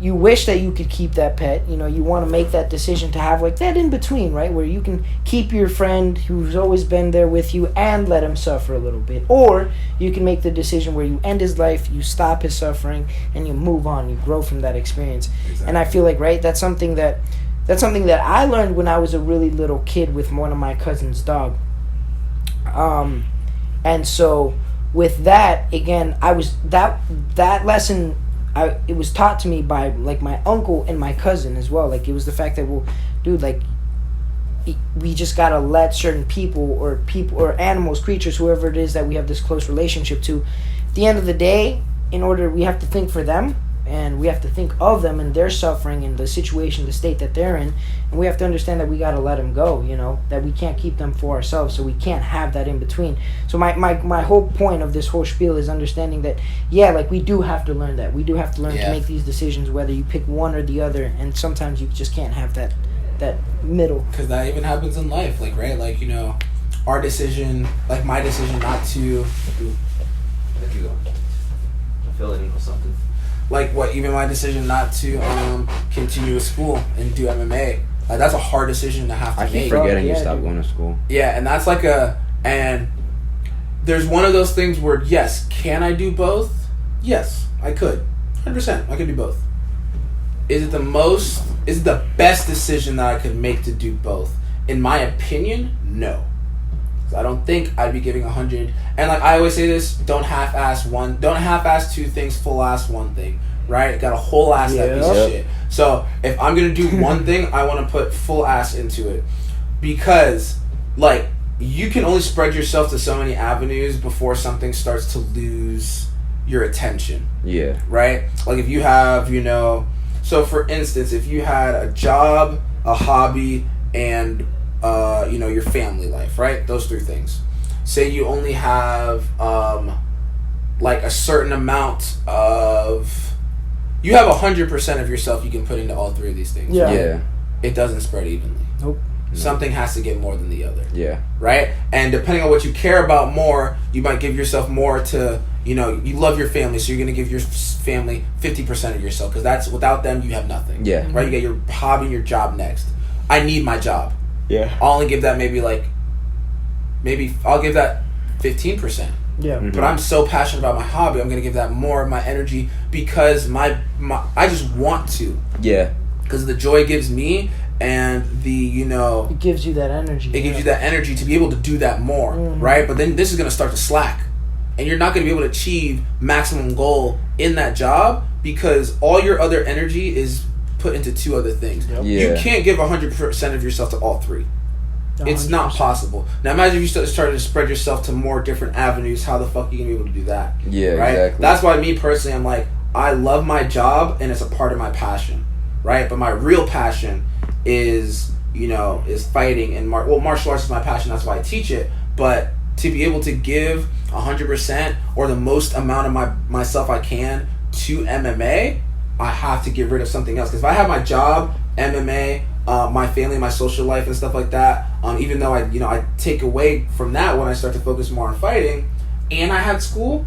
you wish that you could keep that pet. You want to make that decision to have like that in between, right? Where you can keep your friend who's always been there with you and let him suffer a little bit. Or you can make the decision where you end his life, you stop his suffering, and you move on. You grow from that experience. Exactly. And I feel like, right, that's something that I learned when I was a really little kid with one of my cousin's dog. And so with that, again, I was that lesson. It was taught to me by like my uncle and my cousin as well. Like it was the fact that, well, dude, like we just gotta let certain people or animals, creatures, whoever it is that we have this close relationship to, at the end of the day, we have to think for them, and we have to think of them and their suffering and the situation, the state that they're in, and we have to understand that we gotta let them go. That we can't keep them for ourselves, so we can't have that in between. So my whole point of this whole spiel is understanding that, like we do have to learn that. We do have to learn to make these decisions, whether you pick one or the other, and sometimes you just can't have that middle. Because that even happens in life, like, right? Like, our decision, like my decision not to... There you go. I feel it equals something. Like even my decision not to continue with school and do MMA, like that's a hard decision to have to make. I keep forgetting you stopped going to school. Yeah, and that's and there's one of those things where, yes, can I do both? Yes, I could. 100%, I could do both. Is it the best decision that I could make to do both? In my opinion, no. I don't think I'd be giving 100. And like I always say this, don't half-ass two things, full-ass one thing, right? Got a whole ass that piece of shit. So if I'm going to do one thing, I want to put full ass into it. Because, like, you can only spread yourself to so many avenues before something starts to lose your attention. Yeah. Right? Like if you have, so for instance, if you had a job, a hobby, and your family life, right? Those three things. Say you only have like a certain amount of, you have 100% of yourself you can put into all three of these things. Yeah. It doesn't spread evenly. Nope. Something has to get more than the other. Yeah. Right? And depending on what you care about more, you might give yourself more to, you love your family, so you're going to give your family 50% of yourself, because that's, without them, you have nothing. Yeah. Right? You get your hobby and your job next. I need my job. Yeah. I'll only give that maybe I'll give that 15%. Yeah. Mm-hmm. But I'm so passionate about my hobby, I'm going to give that more of my energy because my I just want to. Yeah. Because the joy it gives me, and the, it gives you that energy. It gives you that energy to be able to do that more, right? But then this is going to start to slack. And you're not going to be able to achieve maximum goal in that job because all your other energy is put into two other things. Yep. Yeah. You can't give 100% of yourself to all three. 100%. It's not possible. Now imagine if you started to spread yourself to more different avenues. How the fuck are you going to be able to do that? Yeah, right? exactly. That's why me personally, I'm like, I love my job and it's a part of my passion, right? But my real passion is, is fighting and martial arts is my passion. That's why I teach it. But to be able to give 100% or the most amount of myself I can to MMA, I have to get rid of something else. Because if I have my job, MMA, my family, my social life and stuff like that, even though I take away from that when I start to focus more on fighting, and I had school,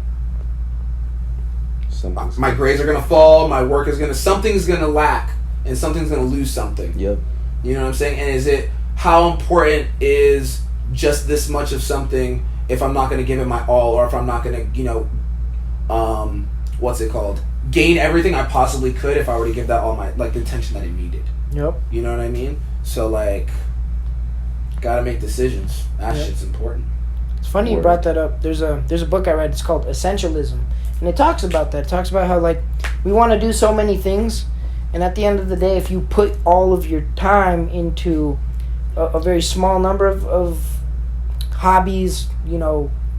my grades are gonna fall, my work is something's gonna lack, and something's gonna lose something. Yep. You know what I'm saying? And how important is just this much of something if I'm not gonna give it my all, or if I'm not gonna, gain everything I possibly could if I were to give that all my, the attention that it needed. Yep. You know what I mean? So, gotta make decisions. That shit's important. It's funny you brought that up. There's a book I read. It's called Essentialism, and it talks about that. It talks about how we want to do so many things, and at the end of the day, if you put all of your time into a very small number of hobbies,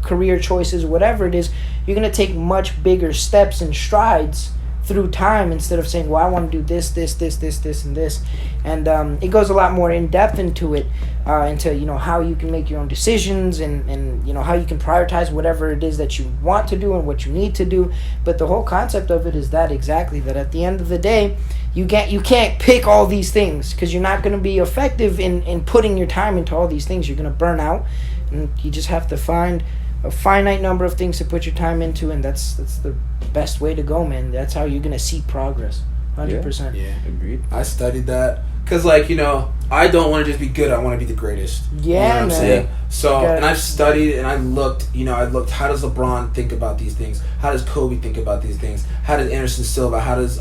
career choices, whatever it is, you're gonna take much bigger steps and strides through time instead of saying, well, I want to do this, and this. And it goes a lot more in depth into it, into, how you can make your own decisions and how you can prioritize whatever it is that you want to do and what you need to do. But the whole concept of it is that at the end of the day, you can't pick all these things because you're not going to be effective in putting your time into all these things. You're going to burn out, and you just have to find a finite number of things to put your time into, and that's the best way to go, man. That's how you're gonna see progress. 100%. Yeah, agreed. I studied that because, I don't want to just be good. I want to be the greatest. Yeah, you know what I'm man. saying? So, and I've studied and I looked. How does LeBron think about these things? How does Kobe think about these things? How does Anderson Silva? How does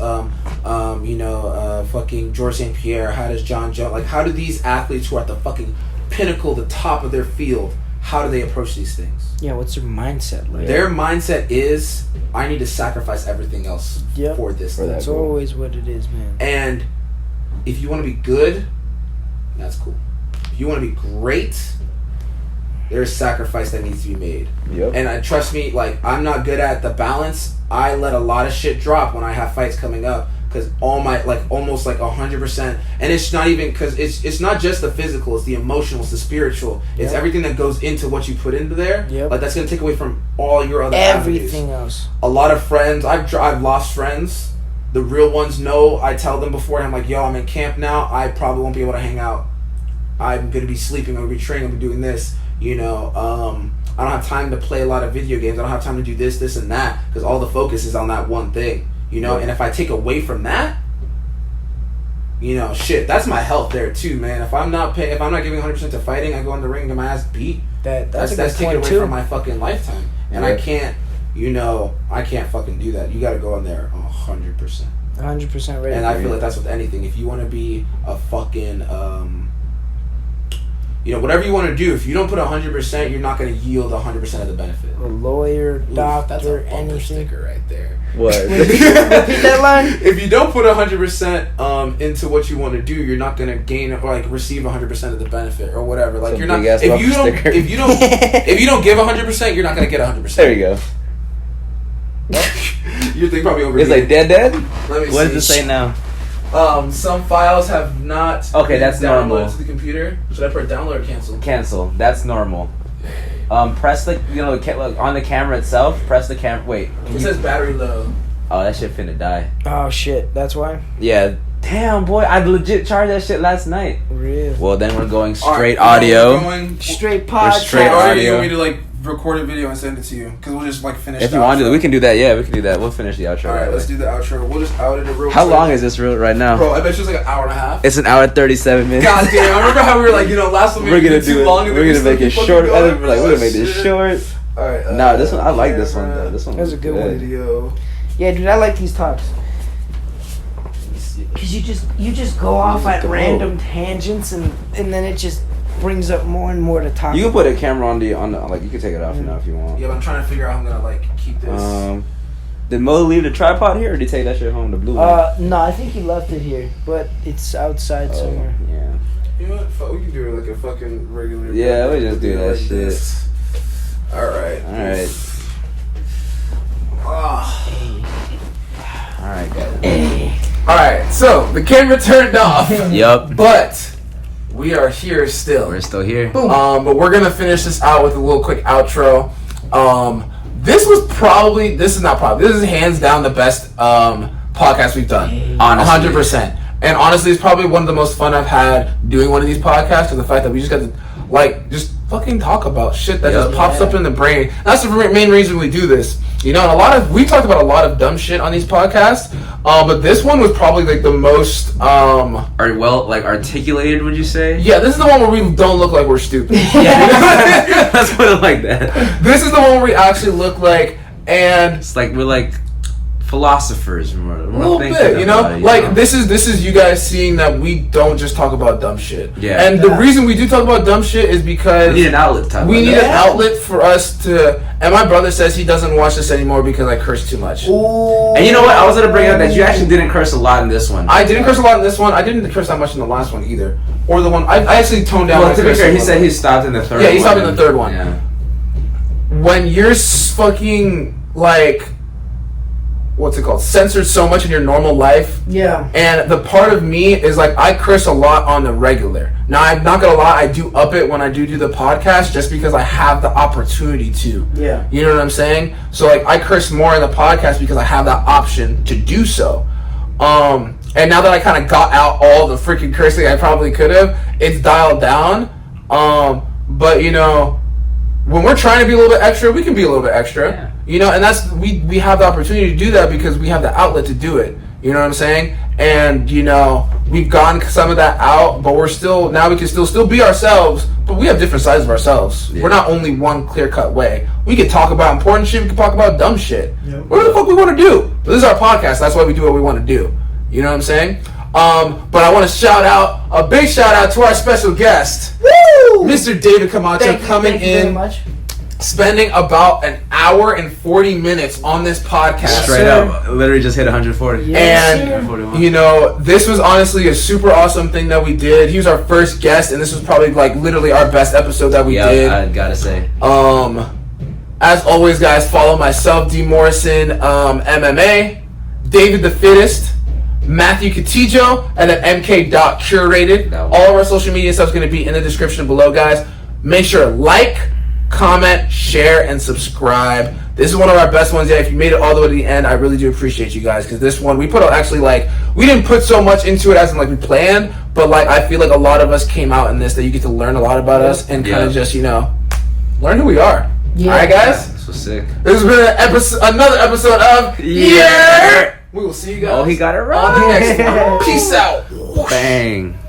fucking George St. Pierre? How does John Jones? How do these athletes who are at the fucking pinnacle, the top of their field? How do they approach these things? Yeah, what's their mindset like? Their mindset is, I need to sacrifice everything else for this. That's always what it is, man. And if you want to be good, that's cool. If you want to be great, there's sacrifice that needs to be made. Yep. And trust me, I'm not good at the balance. I let a lot of shit drop when I have fights coming up. Because all my, almost 100%, and it's not even, because it's not just the physical, it's the emotional, it's the spiritual, it's everything that goes into what you put into there. Yep. That's going to take away from all your other everything avenues. Else. A lot of friends, I've lost friends. The real ones know. I tell them before, I'm like, yo, I'm in camp now, I probably won't be able to hang out. I'm going to be sleeping, I'm going to be training, I'm going to be doing this, I don't have time to play a lot of video games, I don't have time to do this, and that, because all the focus is on that one thing. And if I take away from that, shit, that's my health there too, man. If I'm not giving 100% to fighting, I go in the ring and get my ass beat. That's taken away from my fucking lifetime, and I can't, I can't fucking do that. You got to go in there 100%. 100% ready. And I feel like that's with anything. If you want to be a fucking, whatever you want to do, if you don't put 100%, you're not going to yield 100% of the benefit. A lawyer, doctor, that's a bumper anything. sticker right there. What? Repeat that line. If you don't put 100% into what you want to do, you're not going to gain or receive 100% of the benefit or whatever. You're not. If you don't give 100%, you're not going to get 100%. There you go. Your thing probably over. It's dead. Let me see. What does it say now? Some files have not. Okay, that's downloaded normal. to the computer. Should I put download or cancel? Cancel. That's normal. Press on the camera itself. Press the camera. Wait. It says battery low. Oh, that shit finna die. Oh shit, that's why. Yeah. Damn, boy, I legit charged that shit last night. Real. Well, then we're going straight All right, audio. Straight podcast. straight audio. You want me to record a video and send it to you? Because we'll just finish. If you want to, we can do that. Yeah, we can do that. We'll finish the outro. All right, let's do the outro. We'll just out it real quick. How long is this right now? Bro, I bet you it's an hour and a half. It's an hour and 37 minutes. God damn! I remember how we were last one. We're gonna do too it. long and We're gonna make it short. We're we're gonna make this shit. short. All right. Nah, this one I like this one though. This one That was a good one. Video. Yeah, dude, I like these talks. Cause you just go off at random tangents and then it just brings up more and more to talk. You can put a camera on the you can take it off now if you want. Yeah, but I'm trying to figure out how I'm gonna keep this. Did Mo leave the tripod here or did he take that shit home? The blue one. No, I think he left it here, but it's outside somewhere. Yeah. You know what? Fuck, we can do it like a fucking regular. Yeah, we just do that shit. This. All right. All right, guys. All right. So the camera turned off. Yup. But we are here still. We're still here. But we're gonna finish this out with a little quick outro. This is hands down the best podcast we've done. Honestly. 100%. And honestly, it's probably one of the most fun I've had doing one of these podcasts, and the fact that we just got to just fucking talk about shit that just pops up in the brain. That's the main reason we do this. And we talked about a lot of dumb shit on these podcasts, but this one was probably like the most articulated, would you say? Yeah, this is the one where we don't look like we're stupid. Yeah. Let's put it like that. This is the one where we actually look like, and it's like we're like philosophers. A little bit, this is you guys seeing that we don't just talk about dumb shit. Yeah. And the reason we do talk about dumb shit is because we need an outlet to talk we need an outlet for us to. And my brother says he doesn't watch this anymore because I curse too much. Ooh. And you know what? I was gonna bring up that you actually didn't curse a lot in this one. I didn't curse a lot in this one. I didn't curse that much in the last one either, or the one I actually toned down. Well, to be fair, he said he stopped in the third one. Yeah, he stopped in the third one. Yeah. When you're fucking what's it called? Censored so much in your normal life. Yeah. And the part of me is like, I curse a lot on the regular. Now, I'm not gonna lie, I do up it when I do the podcast just because I have the opportunity to. Yeah. You know what I'm saying? So like, I curse more in the podcast because I have that option to do so. And now that I kind of got out all the freaking cursing I probably could have, it's dialed down. But when we're trying to be a little bit extra, we can be a little bit extra. Yeah. And that's we have the opportunity to do that because we have the outlet to do it. You know what I'm saying? And we've gotten some of that out, but we can still be ourselves, but we have different sides of ourselves. Yeah. We're not only one clear-cut way. We can talk about important shit, we can talk about dumb shit. Yep. Whatever the fuck we want to do. But this is our podcast, that's why we do what we want to do. You know what I'm saying? But I want to a big shout out to our special guest. Woo! Mr. David Camacho coming in. Spending about an hour and 40 minutes on this podcast. Straight up, literally just hit 140. Yes, and this was honestly a super awesome thing that we did. He was our first guest, and this was probably like literally our best episode that we did. I gotta say. As always, guys, follow myself, D Morrison, MMA, David the Fittest, Matthew Catijo, and then MK.Curated. All of our social media stuff is going to be in the description below, guys. Make sure to like, comment, share, and subscribe. This is one of our best ones yet. If you made it all the way to the end, I really do appreciate you guys, because this one we put out actually we didn't put so much into it as in we planned, but I feel like a lot of us came out in this that you get to learn a lot about us and kind of just learn who we are. Yeah. All right, guys. This was sick. This has been another episode of YERRRRR. We will see you guys. Oh, he got it right. On the next one. Peace out. Bang.